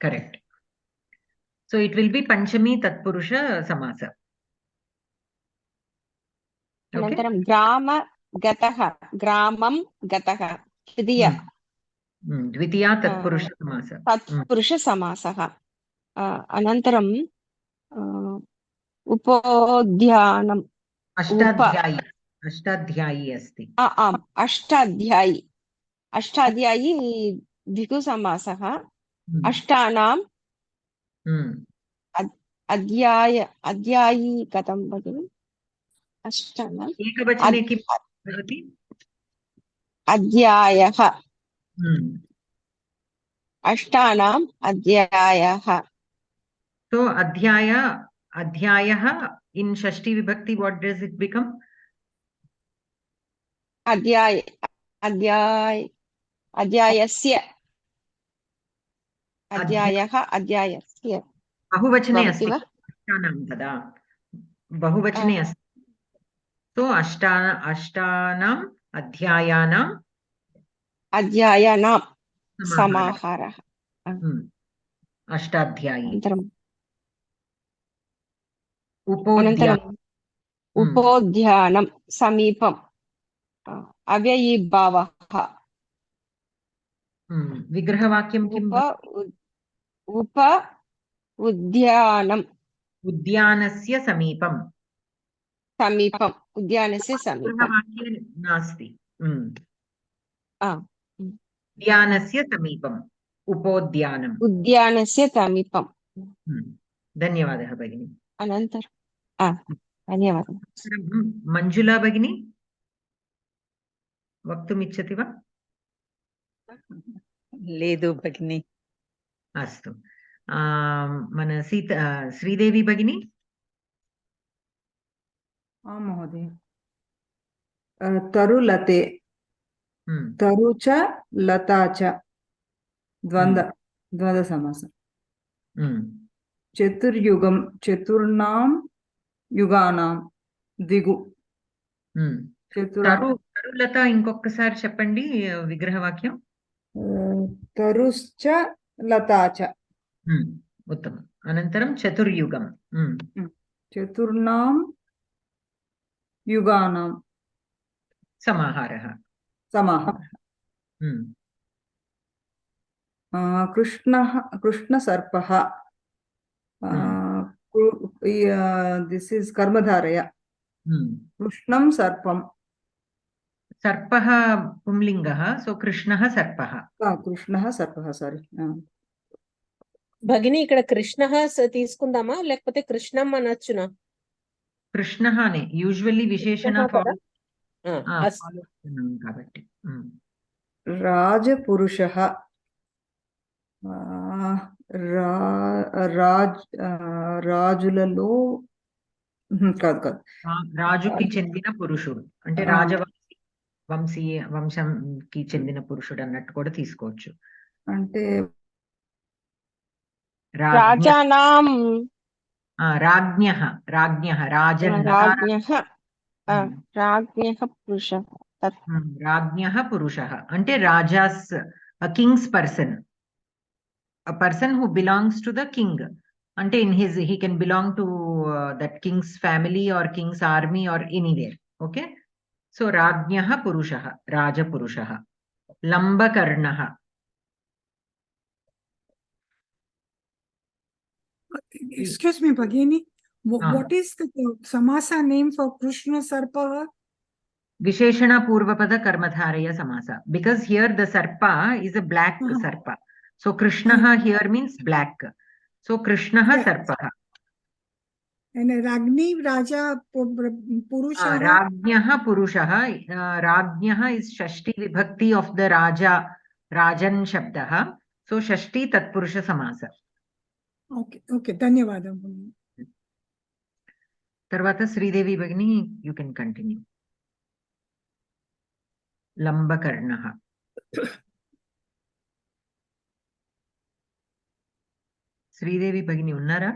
correct. So it will be Panchami Tatpurusha Samasa. Okay. अनन्तरं ग्राम गतः ग्रामं गतः द्वितीया द्वितीया तत्पुरुष समासः. तत्पुरुषसमासः. अनन्तरं उपोद्यानम् अष्टाध्यायी अस्ति. आम् अष्टाध्यायी द्विगुसमासः. अष्टानाम् अध्यायी कथं भगिनि? अष्टानाम् एकवचने किं भवति? अध्यायः. अष्टानाम् अध्यायः. So अध्यायः in षष्ठी विभक्ति what does it become? अध्यायस्य बहुवचने अस्ति अष्टानां तदा बहुवचने अस्ति. तो अष्टानाम् अध्यायानां समाहारः. अष्टाध्यायी. अनन्तरम् उपोद्यानं समीपम् अव्ययीभावः. विग्रहवाक्यं किम्? उप उद्यानम् उद्यानस्य समीपम्. उद्यानस्य समीपम् नास्ति. उद्यानस्य समीपम् उपोद्यानम्. उद्यानस्य समीपम्. धन्यवादः भगिनी. अनन्तरं धन्यवादः. मञ्जुला भगिनी वक्तुमिच्छति वा? లేదు భగిని. अस्तु, मन श्रीदेवी भगिनी. आं महोदय. तरुलते तरु च लता च द्वन्द्व समासः. चतुर्युगं चतुर्णां युगानां द्विगु. తరులత ఇంకొకసారి చెప్పండి విగ్రహవాక్యం. తరుశ్చ లతా చ. ఉత్తమం. అనంతరం చతుర్యుగం. చతుర్ణాం యుగానాం సమాహారः. కృష్ణసర్పः. This is కర్మధారయ. కృష్ణం సర్పం. सर्पः पुंलिङ्गः. सो कृष्णः सर्पः. సారీ. భగిని ఇక్కడ కృష్ణః తీసుకుందామా లేకపోతే కృష్ణం అనొచ్చునా? కృష్ణः అనే యూజువల్లీ విశేషణ కాబట్టి. రాజపురుషः రాజులలో కాదు రాజుకి చెందిన పురుషుడు అంటే వంశంకి చెందిన పురుషుడు అన్నట్టు కూడా తీసుకోవచ్చు. అంటే రాజానాం రాజ్ఞః పురుషः అంటే Raja's king's person. a person who belongs to the king. Ante he can belong to that king's family or king's army or anywhere. Okay. So Rajnyah Purushah, Raja Purushah. Lambakarnah. Excuse me, Bhagini. What is the samasa name for Krishna Sarpa? Visheshana Purvapada Karmadharaya Samasa. Because here the Sarpa is a black Sarpa. So Krishnaha here means black. So Krishnaha Sarpaha. And Ragni Raja Purushaha. Rajnyaha Purushaha. Rajnyaha is Shashti Vibhakti of the Raja, Rajan Shabdaha. So షష్ఠీ తత్పురుష సమాస. Okay okay, ధన్యవాదాలు భగిని. తర్వాత శ్రీదేవి భగిని, you can continue. లంబకర్ణః. శ్రీదేవి భగిని ఉన్నారా?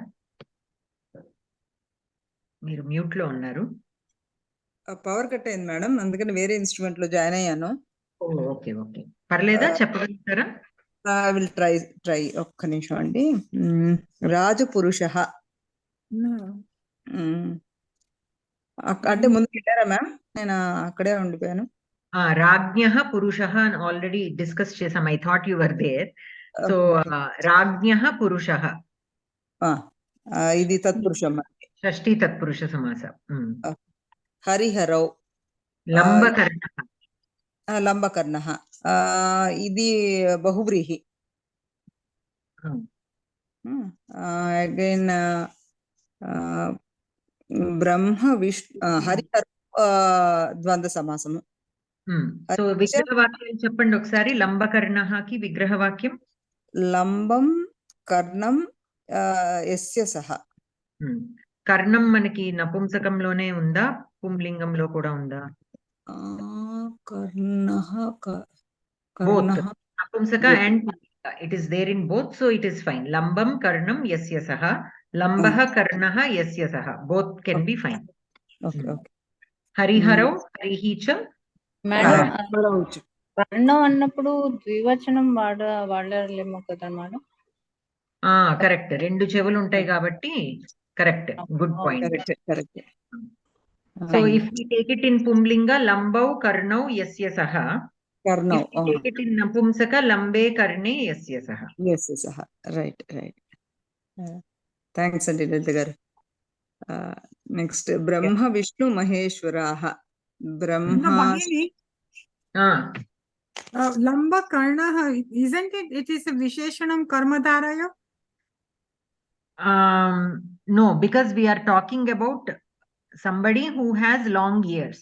మీరు మ్యూట్ లో ఉన్నారు. పవర్ కట్ అయింది మేడం, అందుకని వేరే ఇన్స్ట్రుమెంట్ లో జాయిన్ అయ్యాను. ఓకే ఓకే, పర్లేదా, చెప్పగలుగుతారా? విల్ ట్రై ఒక్క నిమిషం అండి. రాజపురుష. అంటే ముందుకు వెళ్ళారా మ్యామ్? నేను అక్కడే ఉండిపోయాను. రాజ్ఞః పురుషః అని ఆల్రెడీ డిస్కస్ చేసాం. I thought you were there. So రాజ్ఞః పురుషః, ఇది తత్పురుషం. షష్ఠీ తత్పురుష సమాస. హరిహరౌ. లంబకర్ణః. లంబకర్ణః ఇది బహువ్రీహి. అగైన్ బ్రహ్మ విష్ణు హరిహర ద్వంద్వ సమాసము. సో విగ్రహవాక్యం చెప్పండి ఒకసారి. లంబకర్ణఃకి విగ్రహవాక్యం. లంబం కర్ణం యస్య సహ. కర్ణం మనకి నపుంసకంలోనే ఉందా, పుంలింగంలో కూడా ఉందా? కర్ణః బోత్ నపుంసక and it is there in both, so it is fine. లంబం కర్ణం యస్య సహ, లంబః కర్ణః యస్య సహ, బోత్ కెన్ బి ఫైన్. హరిహరౌ హరిహి చ. మేడం కర్ణం అన్నప్పుడు ద్వివచనం వాడలేమో కదా మేడం? కరెక్ట్, రెండు చెవులు ఉంటాయి కాబట్టి correct, good point. So if we take it in పుంలింగ లంబౌ కర్ణౌ యస్య సహ, కర్ణౌ. if we take it in napumsaka lambe karne yasya saha. Right. Thanks అండి లలిత గారు. నెక్స్ట్ బ్రహ్మ విష్ణు మహేశ్వరాః. బ్రహ్మ లంబకర్ణః, isn't it is a visheshanam karmadharaya? No, because we are talking about somebody who has long ears.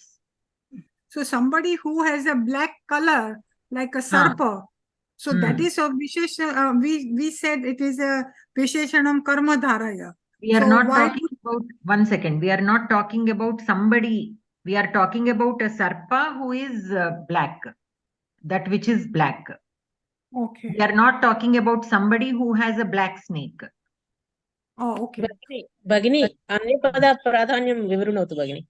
So somebody who has a black color like a sarpa, so that is of visheshanam. We said it is a visheshanam karmadharaya. We are not talking about, one second, we are not talking about somebody, we are talking about a sarpa who is black, that which is black. Okay. We are not talking about somebody who has a black snake. Okay. భగిని అన్ని పద ప్రాధాన్యం వివరణవుతు భగిని.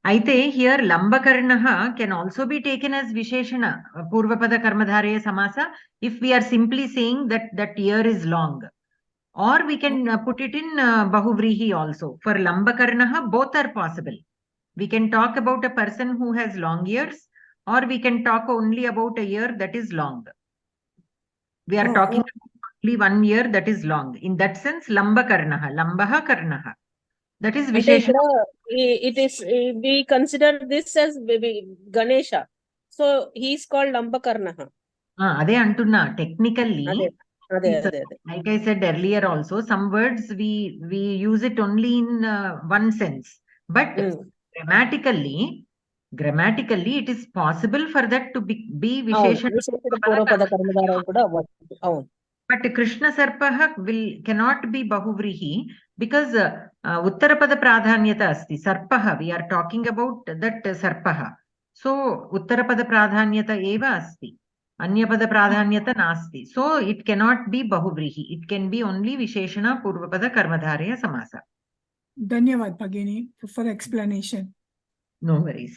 అయితే here లంబకర్ణః can also be taken as విశేషణ పూర్వపద కర్మధారయ సమాస if we are simply saying that ear is long, or we can put it in bahuvrihi also. For lambakarnah both are possible. We can talk about a person who has long ears, or we can talk only about a ear that is long. We are talking about only one ear that is long. In that sense, lambakarnah, lambaha karnah, that is visheshana. It is, we consider this as Ganesha, so he is called lambakarnah. Ade antunna, technically Ade. Like I said earlier also, some words we use it only in one sense, but grammatically it is possible for that to be visheshana. But Krishna sarpah cannot be bahuvrihi because uttarapada pradhanyata asti. Sarpah, we are talking about that sarpah, so uttarapada pradhanyata eva asti, अन्यपद प्राधान्यता नास्ति, so it cannot be bahuvrihi, it can be only visheshana purvapada karmadharya samasa. Dhanyavad Bhagini for explanation. No worries.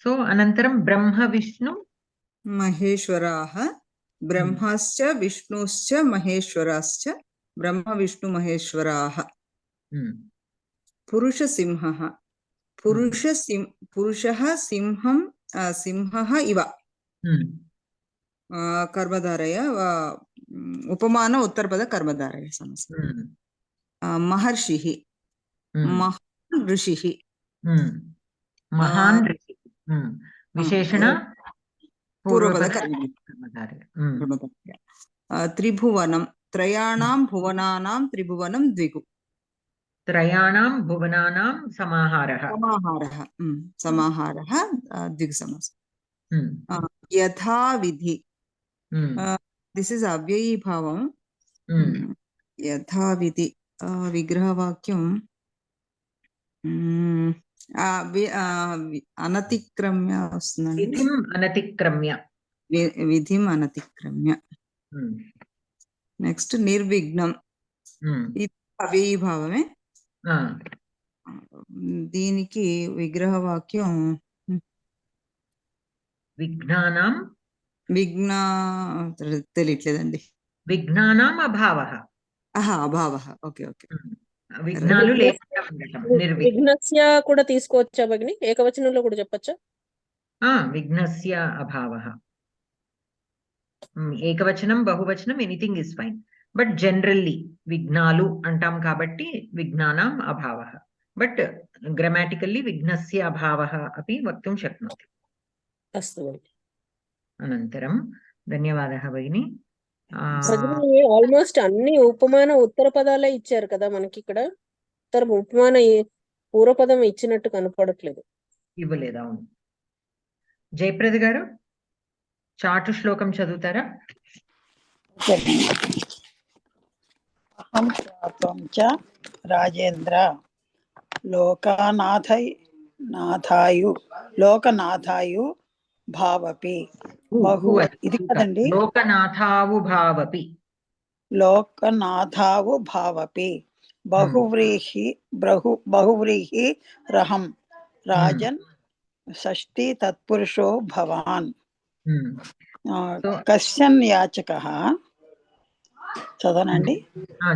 So anantaram brahma vishnu maheshwaraha. ब्रह्मश्च विष्णुश्च महेश्वराश्च. ब्रह्म विष्णु महेश्वराः. पुरुषसिंहः. पुरुषः सिंहं सिंहः इव. कर्मधारय उपमान उत्तरपद कर्मधारय समस्या. महर्षिः. महान् ऋषिः. महान् ऋषिः विशेषण पूर्वपद कर्मधारय. त्रिभुवनं. त्रयाणां भुवनानां त्रिभुवनं द्विगु. त्रयाणां भुवनानां समाहारः. समाहारः द्विगु समासः. यथाविधि. దిస్ ఇస్ అవ్యయీ భావం. యథావిధి విగ్రహవాక్యం అనతిక్రమ్య వస్తుందండి. విధిం అనతిక్రమ్య. నెక్స్ట్ నిర్విఘ్నం, ఇది అవ్యయీ భావమే. దీనికి విగ్రహవాక్యం విఘ్నానాం తెలియట్లేదండి. విఘ్నానాం అభావః. అభావః. Okay okay. విఘ్నాలు లేకుండా ఉండటం. విఘ్నస్య కూడా తీసుకోవచ్చా భగిని? ఏకవచనంలో కూడా చెప్పచ్చా? విఘ్నస్య అభావః. ఏకవచనం బహువచనం anything is fine. But generally విఘ్నాలు అంటాం కాబట్టి విఘ్నానాం అభావః. బట్ గ్రామాటికల్లీ విఘ్నస్య అభావః అపి వక్తుం శక్నోతి. అస్తు. అనంతరం ధన్యవాదः భగిని. ఆల్మోస్ట్ అన్ని ఉపమాన ఉత్తర పదాలే ఇచ్చారు కదా మనకి ఇక్కడ. ఉపమాన పూర్వపదం ఇచ్చినట్టు కనపడట్లేదు. ఇవ్వలేదు. అవును. జయప్రద గారు చాటు శ్లోకం చదువుతారా? అహం త్వం చ రాజేంద్ర లోకనాథాయు భావపి బహు. ఇది కదండి, లోకనాథావు భావపి. లోకనాథావు భావపి బహువ్రీహి రహం రాజన్ షష్ఠీ తత్పురుషో భవాన్. కశ్యన్ యాచకః. చదవనండి.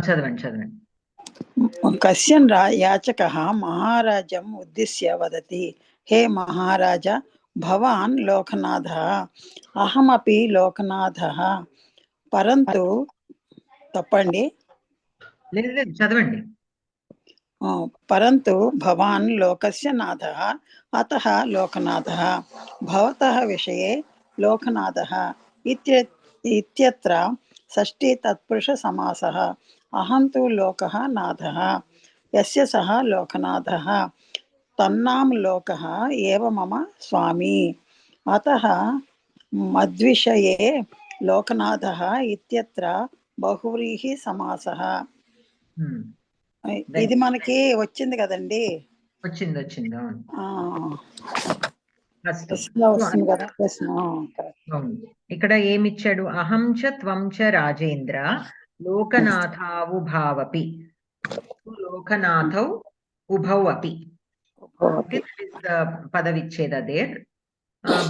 చదవండి. కశ్యన్ యాచకః మహారాజం ఉద్దిశ్య వదతి, హే మహారాజా, భవాన్ లోకనాథः అహమపి లోకనాథः, పరంతు. తప్పండి, చదవండి. పరంతు భవాన్ లోకస్య నాథः అతః లోకనాథः, భవతः విషయే లోకనాథः ఇత్యత్ర షష్ఠీ తత్పురుష సమాసः. అహం తు లోకः నాథः యస్య సహ లోకనాథः, తన్నాం లోకः ఏవ మమ స్వామి, అతః మద్విషయే లోకనాథः ఇత్యత్ర బహువ్రీహి సమాసः. ఇది మనకి వచ్చింది కదండి. వచ్చింది. ఇక్కడ ఏమిచ్చాడు? అహం చ త్వం చ రాజేంద్ర లోకనాథావు భావపి, లోకనాథౌ ఉభౌ అపి. పదవిచ్ఛేద దేర్.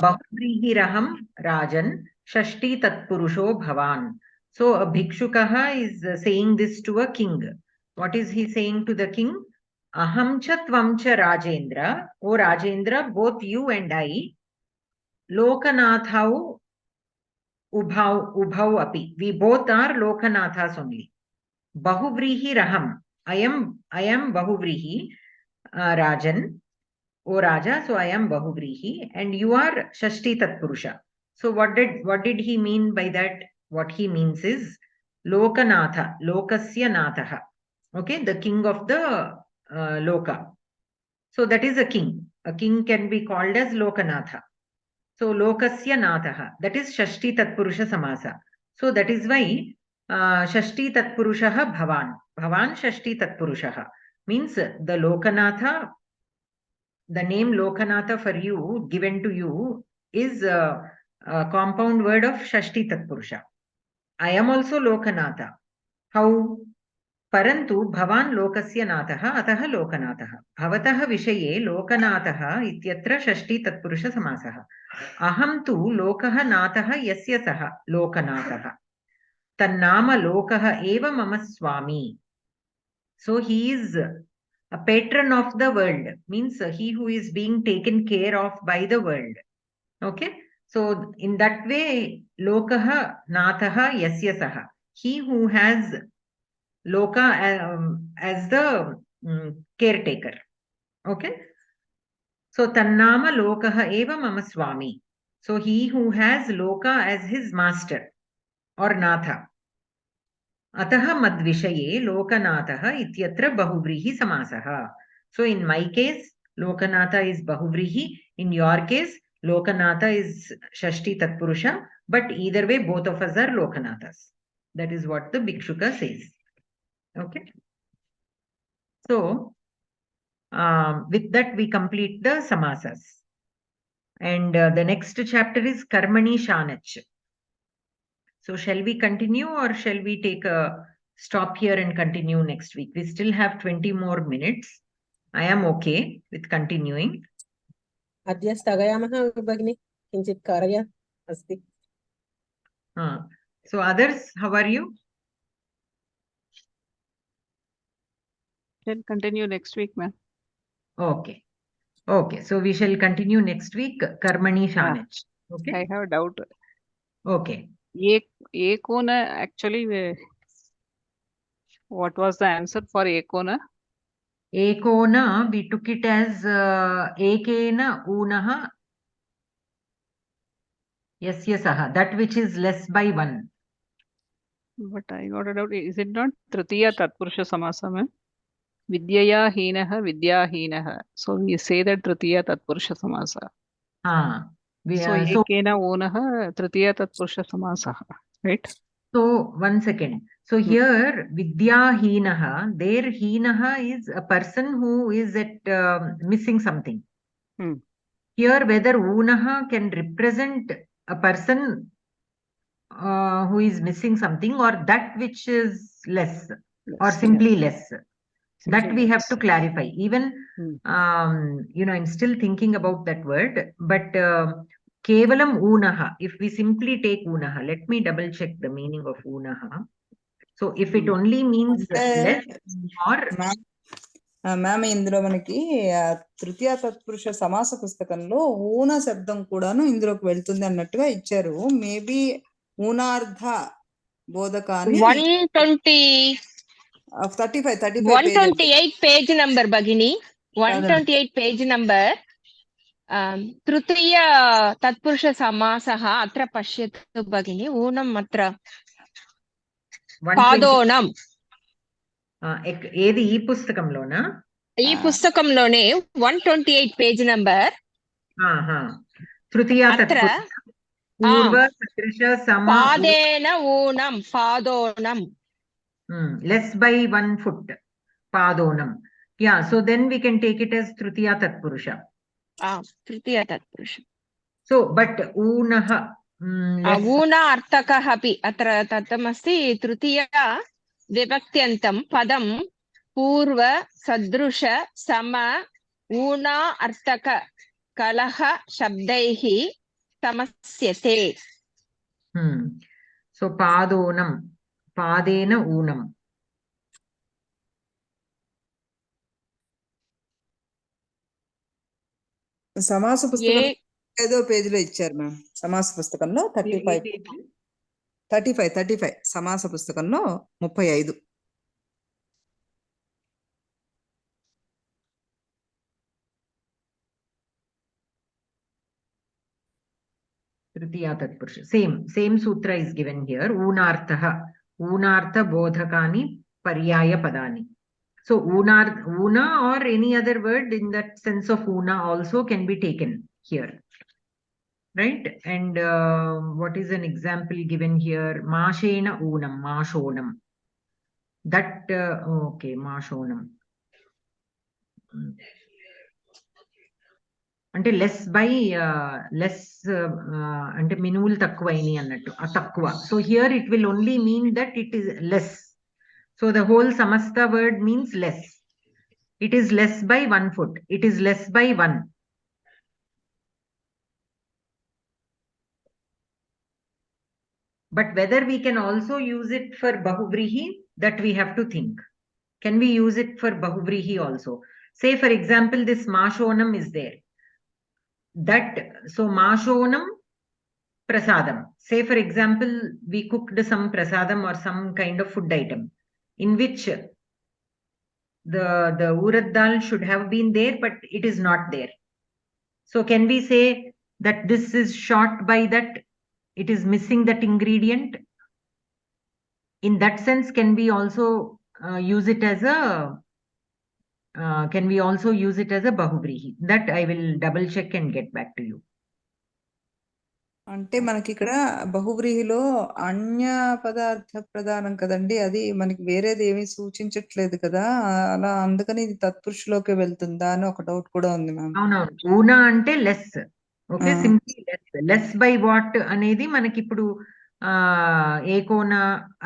బహువ్రీహిరహం రాజన్ షష్ఠీ తత్పురుషో భవాన్. So a bhikshukah is saying this to a king. What is he saying to the king? Aham cha tvam cha Rajendra. O Rajendra, both you and I, Lokanathau ubhau api. We both are Lokanathas only. Bahuvrihi raham. I am Bahuvrihi, Rajan. O Raja, so I am Bahuvrihi, and you are Shashti Tatpurusha. So what did he mean by that? What he means is Lokanatha, Lokasya Nathaha. Okay, the king of the Loka. So that is a king. A king can be called as Lokanatha. So Lokasya Nathaha, that is Shashti Tatpurusha Samasa. So that is why Shashti Tatpurushaha Bhavan. Bhavan Shashti Tatpurushaha means the Lokanatha. The name Lokanatha for you, given to you, is a compound word of Shashti Tatpurusha. I am also Lokanatha. How? Parantu bhavan lokasya nathaha ataha lokanathaha. Bhavataha vishaye lokanathah ityatra shashti tatpurusha samasaha. Aham tu lokaha nathaha yasya saha lokanathaha. Tannama lokaha eva mama swami. So he is a patron of the world, means he who is being taken care of by the world. Okay? So in that way, lokaha nathaha yasya saha. He who has Loka as the caretaker. Okay? So Tannama Lokaha eva mama swami. So he who has Loka as his master or Natha. Ataha madvishaye Lokanathaha ityatra bahuvrihi samasaha. So in my case, Lokanatha is bahuvrihi. In your case, Lokanatha is Shashti Tatpurusha. But either way, both of us are Lokanathas. That is what the Bhikshuka says. Okay. So, with that, we complete the Samasas. And the next chapter is Karmani Shanach. So, shall we continue or shall we take a stop here and continue next week? We still have 20 more minutes. I am okay with continuing. अद्य स्थगयामः भगिनि किञ्चित् कार्य अस्ति. So others, how are you? Then continue next week, ma'am. Okay. Okay. So we shall continue next week. Karmani Shanach. Okay. I have a doubt. Okay. Ekona, actually, what was the answer for Ekona? Ekona, we took it as Ekena Unaha Yasyasaha, that which is less by one. But I got a doubt. Is it not Tritiya Tatpurusha Samasa, ma'am? Vidyaya Hinaha Vidya Hinaha. So we say that Tritiya Tatpurusha Samasa. So Ekena Unaha Tritiya Tatpurusha Samasa, right? So one second. So here Vidya Hinaha, there Hinaha is a person who is at missing something. Here whether Unaha can represent a person who is missing something or that which is less or simply less. That we have to clarify. Even, I'm still thinking about that word, but Kevalam Unaha, if we simply take Unaha, let me double check the meaning of Unaha. So if it only means less or... ma'am ఇందులో మనకి తృతీయ తత్పురుష సమాస పుస్తకంలో ఊన శబ్దం కూడాను ఇందులోకి వెళ్తుంది అన్నట్టుగా ఇచ్చారు. మేబీ ఊనార్ధ బోధకాన్ని 128 పేజ్ నంబర్ భగిని 128 పేజ్ నంబర్ తృతీయ తత్పురుష సమాసః అత్ర పశ్యతు భగిని ఊనం అత్ర పాదోనం. ఏది ఈ పుస్తకంలోనా? ఈ పుస్తకంలోనే 128 పేజ్ నంబర్ తృతీయ తత్పురుష పూర్వ సదృశ సమ పాదేన ఊనం పాదోనం. Less by 1 foot. Padonam. Yeah, so then we can take it as Tritiya Tatpurusha. Tritiya Tatpurusha. So, but Unaha. Una Artakaha api atra tatamasti Tritiya Vibhakyantam Padam Purva Sadrusha Sama Una Artaka Kalaha Shabdaihi Samasyate. So, Padonam. Padena Unam. సమాస పుస్తకం 5వ పేజీలో ఇచ్చారు ma'am. సమాస పుస్తకంలో 35 సమాస పుస్తకంలో 35. Tritiya Tatpurusha. Same sutra is given here. Unarthaha. Unartha bodhakani paryaya padani. So una or any other word in that sense of una also can be taken here. Right? And what is an example given here? Mashena unam, mashonam. That, okay, mashonam. అంటే less by less అంటే మినుములు తక్కువైనవి అన్నట్టు ఆ తక్కువ. So here it will only mean that it is less. So the whole సమస్త word means less. It is less by 1 foot. It is less by 1. But whether we can also use it for Bahuvrihi, that we have to think. Can we use it for Bahuvrihi also? Say for example, this Mashonam is there. That, so Mashonam prasadam. Say for example, we cooked some prasadam or some kind of food item in which the urad dal should have been there, but it is not there. So can we say that this is short by that it is missing that ingredient? In that sense, can we also use it as a Bahuvrihi? That I will double check and get back to you. అంటే మనకి ఇక్కడ బహువ్రీహిలో అన్య పదార్థ ప్రధానం కదండి, అది మనకి వేరేది ఏమీ సూచించట్లేదు కదా, అలా అందుకని ఇది తత్పురుషులోకి వెళ్తుందా అని ఒక డౌట్ కూడా ఉంది మ్యామ్. అవునవును, ఊనా అంటే less. Okay, simply less by what అనేది మనకి ఇప్పుడు ఏకోన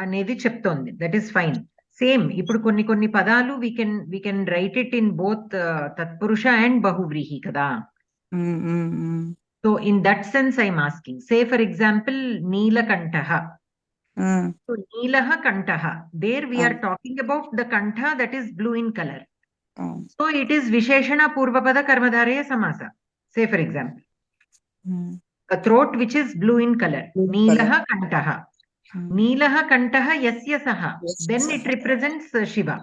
అనేది చెప్తోంది. That is fine. సేమ్ ఇప్పుడు కొన్ని పదాలు we can write it in both తత్పురుష and బహువ్రీహి కదా. So in that sense I'm asking, say for example Neelakantaha. So Neelaha Kantaha, there we are talking about the kantha that is blue in color. So it is Visheshana Purvapada Karmadharaya Samasa. Say for example, a throat which is blue in color. Neelaha Kantaha. Neelaha Kantaha Yasya Saha. Then it represents Shiva.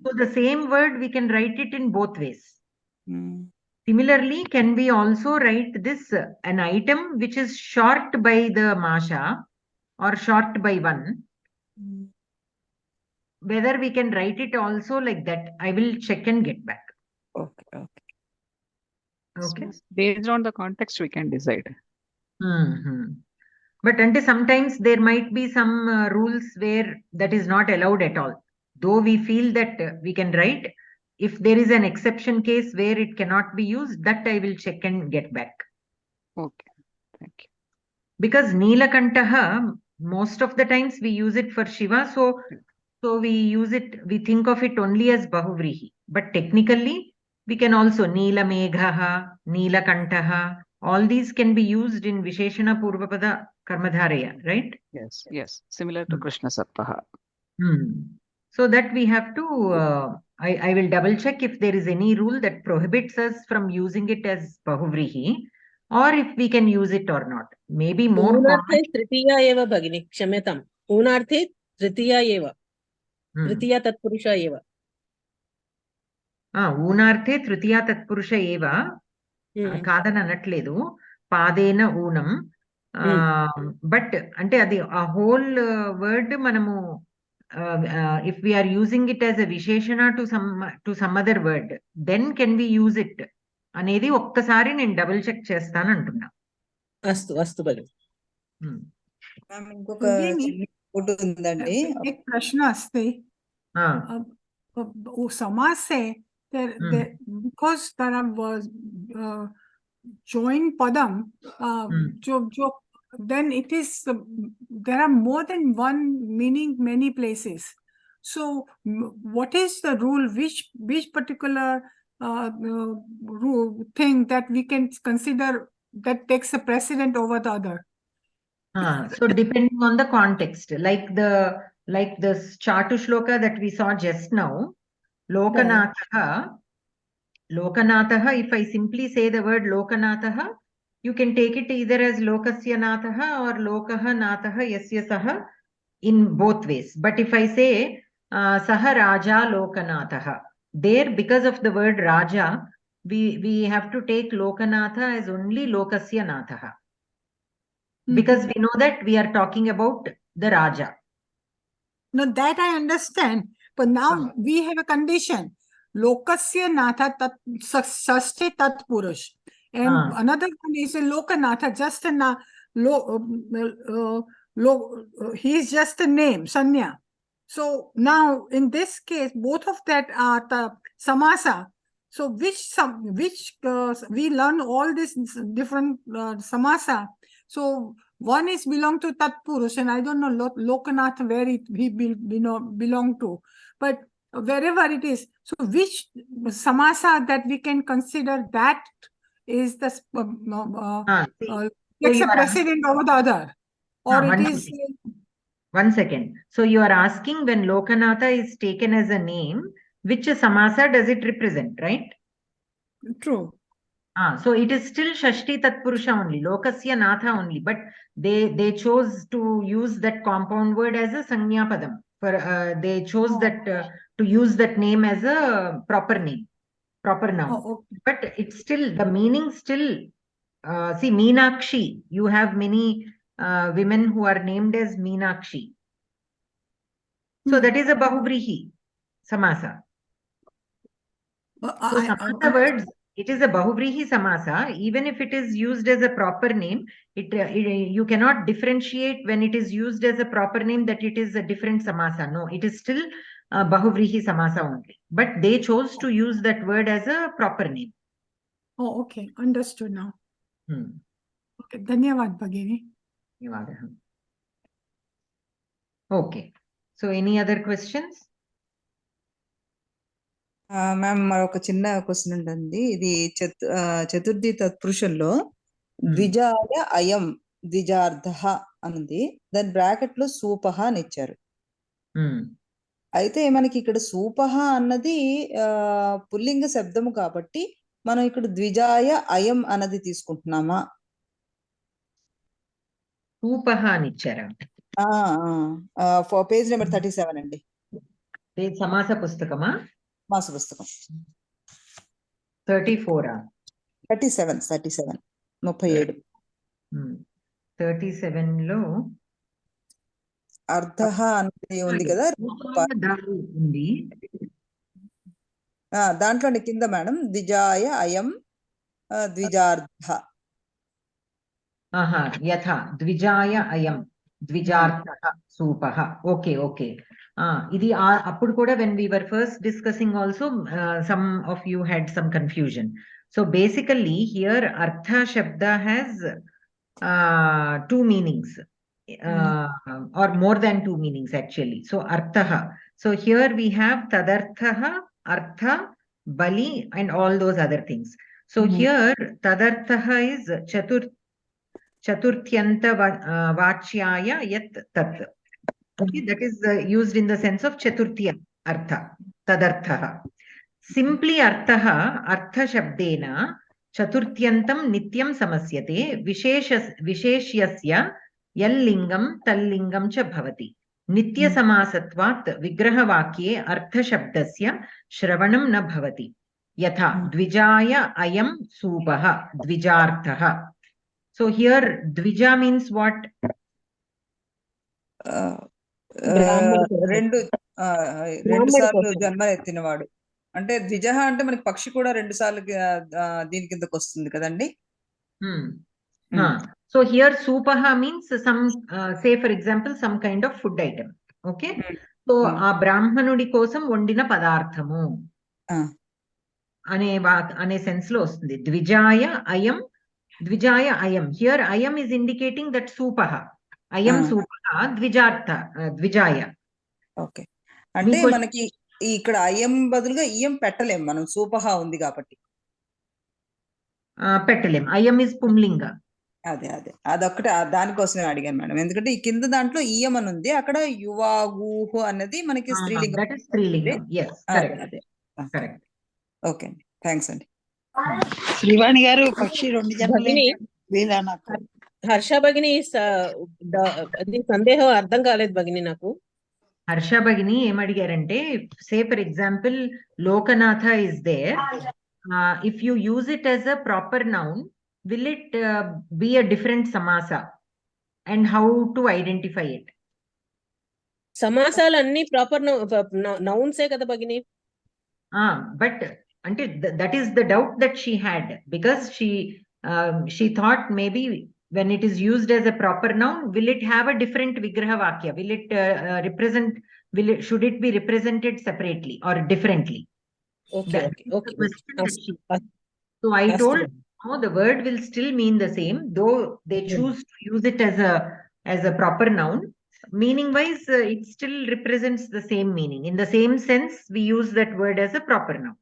So the same word we can write it in both ways. Similarly, can we also write this an item which is short by the masha or short by one? Whether we can write it also like that, I will check and get back. Okay. Okay. So based on the context, we can decide. But until sometimes there might be some rules where that is not allowed at all. Though we feel that we can write, if there is an exception case where it cannot be used, that I will check and get back. Okay, thank you. Because Neelakantaha, most of the times we use it for Shiva, so we think of it only as Bahuvrihi. But technically, we can also Neelameghaha, Neelakantaha, all these can be used in Visheshana Purvapada Karmadharaya, right? Yes, similar to Krishna Sarpaha. So that we have to, I will double check if there is any rule that prohibits us from using it as Bahuvrihi, or if we can use it or not. Maybe more common. Tritiya eva bhagini, kshamyatam. Unarthe tritiya eva. Tritiya tatpurusha eva. ఊనార్థే తృతీయ తత్పురుష ఏవ కాదని అనట్లేదు, పాదేన ఊనం. But అంటే అది ఆ whole word మనము if we are using it as a విశేషణ to some other word, then can we use it అనేది ఒక్కసారి నేను డబుల్ చెక్ చేస్తాను అంటున్నా. అస్తు భగిని. ఇంకొక చిన్న ఉందండి. एक प्रश्न अस्ति. समासे because there are join padam, jo then it is there are more than one meaning many places. So what is the rule, which particular rule thing that we can consider that takes a precedent over the other? So depending on the context, like the Chatu Shloka that we saw just now, Lokanatha, if I simply say the word Lokanatha, you can take it either as Lokasya Natha or Lokaha Natha Yasya Saha in both ways. But if I say Saha Raja Lokanatha, there because of the word Raja, we have to take Lokanatha as only Lokasya Natha. Because we know that we are talking about the Raja. No, that I understand. But now we have a condition. Lokasya Natha Sashti Tat Purush. And another condition, Lokanatha, just a he is just a name, Sanya. So now in this case, both of that are the Samasa. So which we learn all these different Samasa. So one is belong to Tatpurush, and I don't know Lokanath where he belong to, but wherever it is. So which Samasa that we can consider that is the takes a precedent over the other, or it is. One second. So you are asking when Lokanatha is taken as a name, which Samasa does it represent, right? True. So it is still Shashti Tatpurusha only, Lokasya Natha only, but they chose to use that compound word as a Sanya Padam. They chose that to use that name as a proper name, proper noun. But it's still, the meaning still, see Meenakshi, you have many women who are named as Meenakshi. So that is a Bahuvrihi Samasa. So some of the words, it is a bahuvrihi samasa. Even if it is used as a proper name, you cannot differentiate when it is used as a proper name that it is a different samasa. No, it is still bahuvrihi samasa only. But they chose to use that word as a proper name. Oh, okay. Understood now. Hmm. Okay. Dhanyavad, Bhagini. Dhanyavadah. Okay. So any other questions? Ma'am మరొక చిన్న question ఉంటుంది. ఇది చతుర్థి తత్పురుషంలో ద్విజాయ అయం ద్విజార్థ అన్నది, దాని bracket లో సూపహ అని ఇచ్చారు. అయితే మనకి ఇక్కడ సూపహ అన్నది పుల్లింగ శబ్దము కాబట్టి మనం ఇక్కడ ద్విజాయ అయం అన్నది తీసుకుంటున్నామా? సూపహ అని ఇచ్చారా? పేజ్ నెంబర్ 37 అండి. సమాస పుస్తకమా? మాస పుస్తకం 37. 37 37 లో అర్థ అనేది ఉంది కదా, ఉంది. దాంట్లో కింద మేడం ద్విజాయ అయం ద్విజార్థ. యథా ద్విజాయ అయం ద్విజార్థః సూపః. Okay okay. ఇది అప్పుడు కూడా when we were first discussing also some of you had some confusion. So basically here artha shabda has two meanings or more than two meanings actually. So artha. So here we have tadartha, artha, bali and all those other things. So here tadartha is chaturtyanta vachyaya yat tat. Okay, that is used in the sense of chaturthya artha, tadartha. Simply artha shabdena chaturtyantam nityam samasyate visheshyasya yallingam tallingam cha bhavati. Nitya samasatvat vigraha vakye artha shabdasya shravanam na bhavati. Yatha dvijaya ayam supaha dvijarthaha. So here dvija means what? రెండు సార్లు జన్మ ఎత్తినవాడు అంటే ద్విజ అంటే మనకి పక్షి కూడా 2 సార్లు దీని కిందకి వస్తుంది కదండి. So here supaha means some say for example some kind of food item. Okay, so ఆ బ్రాహ్మణుడి కోసం వండిన పదార్థము అనే సెన్స్ లో వస్తుంది. ద్విజాయ అయం here ayam is indicating that supaha ayam supaha dvijaya. Okay, అంటే మనకి ఇక్కడ అయం బదులుగా ఇయం పెట్టలేం మనం, సూపహ ఉంది కాబట్టి పెట్టలేం. అయం ఇస్ పుంలింగ. అదొక్కటే, దానికోసమే అడిగాను మేడం. ఎందుకంటే ఈ కింద దాంట్లో ఇయం అని ఉంది, అక్కడ యువాగూహు అన్నది మనకి స్త్రీలింగం. ఓకే అండి, థ్యాంక్స్ అండి. శ్రీవాణి గారు పక్షి 2 జన్మలు నాకు హర్ష భగిని సందేహం అర్థం కాలేదు భగిని నాకు. హర్ష భగిని ఏమడిగారంటే say for example Lokanatha is there, if you use it as a proper noun will it be a different samasa and how to identify it? సమాసాలు అన్ని ప్రాపర్ నౌన్సే కదా భగిని. But అంటే that is the doubt that she had, because she thought maybe when it is used as a proper noun, will it have a different vigraha vakya? Will it should it be represented separately or differently? Okay. So I told the word will still mean the same, though they choose to use it as a proper noun. Meaning wise, it still represents the same meaning. In the same sense, we use that word as a proper noun.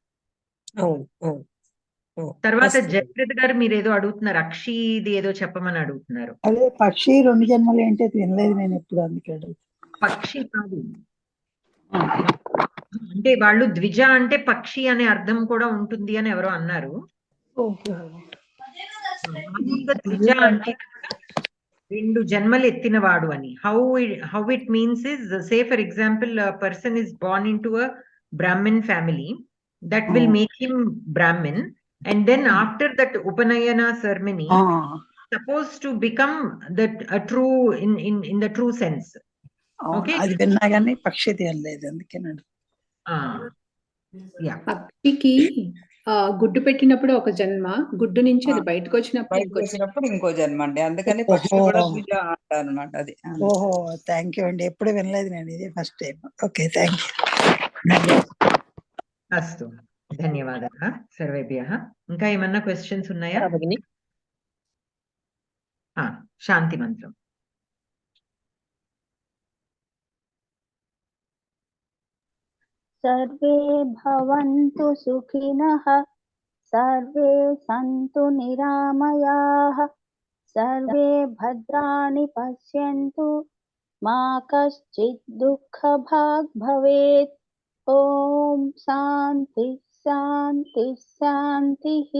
తర్వాత జయప్రద గారు మీరు ఏదో అడుగుతున్నారు, అక్షిది ఏదో చెప్పమని అడుగుతున్నారు. అదే పక్షి 2 జన్మలు ఏంటో వినలేదు నేను ఎప్పుడు, అందుకే పక్షి కాదు అంటే వాళ్ళు ద్విజ అంటే పక్షి అనే అర్థం కూడా ఉంటుంది అని ఎవరో అన్నారు. ద్విజ అంటే 2 జన్మలు ఎత్తినవాడు అని. How it means is, say for example a person is born into a Brahmin family, that will make him Brahmin, and then after that Upanayana ceremony supposed to become a true in the true sense. Okay, అది విన్నా గానీ పక్షి తెలియలేదు, అందుకే పక్షికి గుడ్డు పెట్టినప్పుడు ఒక జన్మ, గుడ్డు నుంచి అది బయటకు వచ్చినప్పుడు బయటకు ఇంకో జన్మ. వచ్చినప్పుడు ఇంకో జన్మ అండి. అందుకని పక్షి కూడా ద్విజ అంటారు అనమాట. అది ఓహో, థ్యాంక్ యూ అండి. ఎప్పుడు వినలేదు నేను, ఇది first time. Okay, thank you. అస్తు, ధన్యవాదాः సర్వేభ్యः. ఇంకా ఏమన్నా క్వశ్చన్స్ ఉన్నాయా? భగిని శాంతి మంత్రం. सर्वे भवन्तु सुखिनः, सर्वे सन्तु निरामयाः, सर्वे भद्राणि पश्यन्तु, मा कश्चित् दुःखभाग् भवेत्. ॐ शान्ति शान्ति शान्तिः.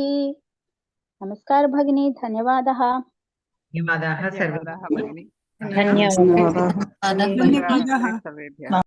नमस्कार भगिनी, धन्यवादः. धन्यवादाः सर्वे. धन्यवादाः भगिनि. ధన్యవాదాలు. ధన్యవాదాः. सर्वेभ्यः.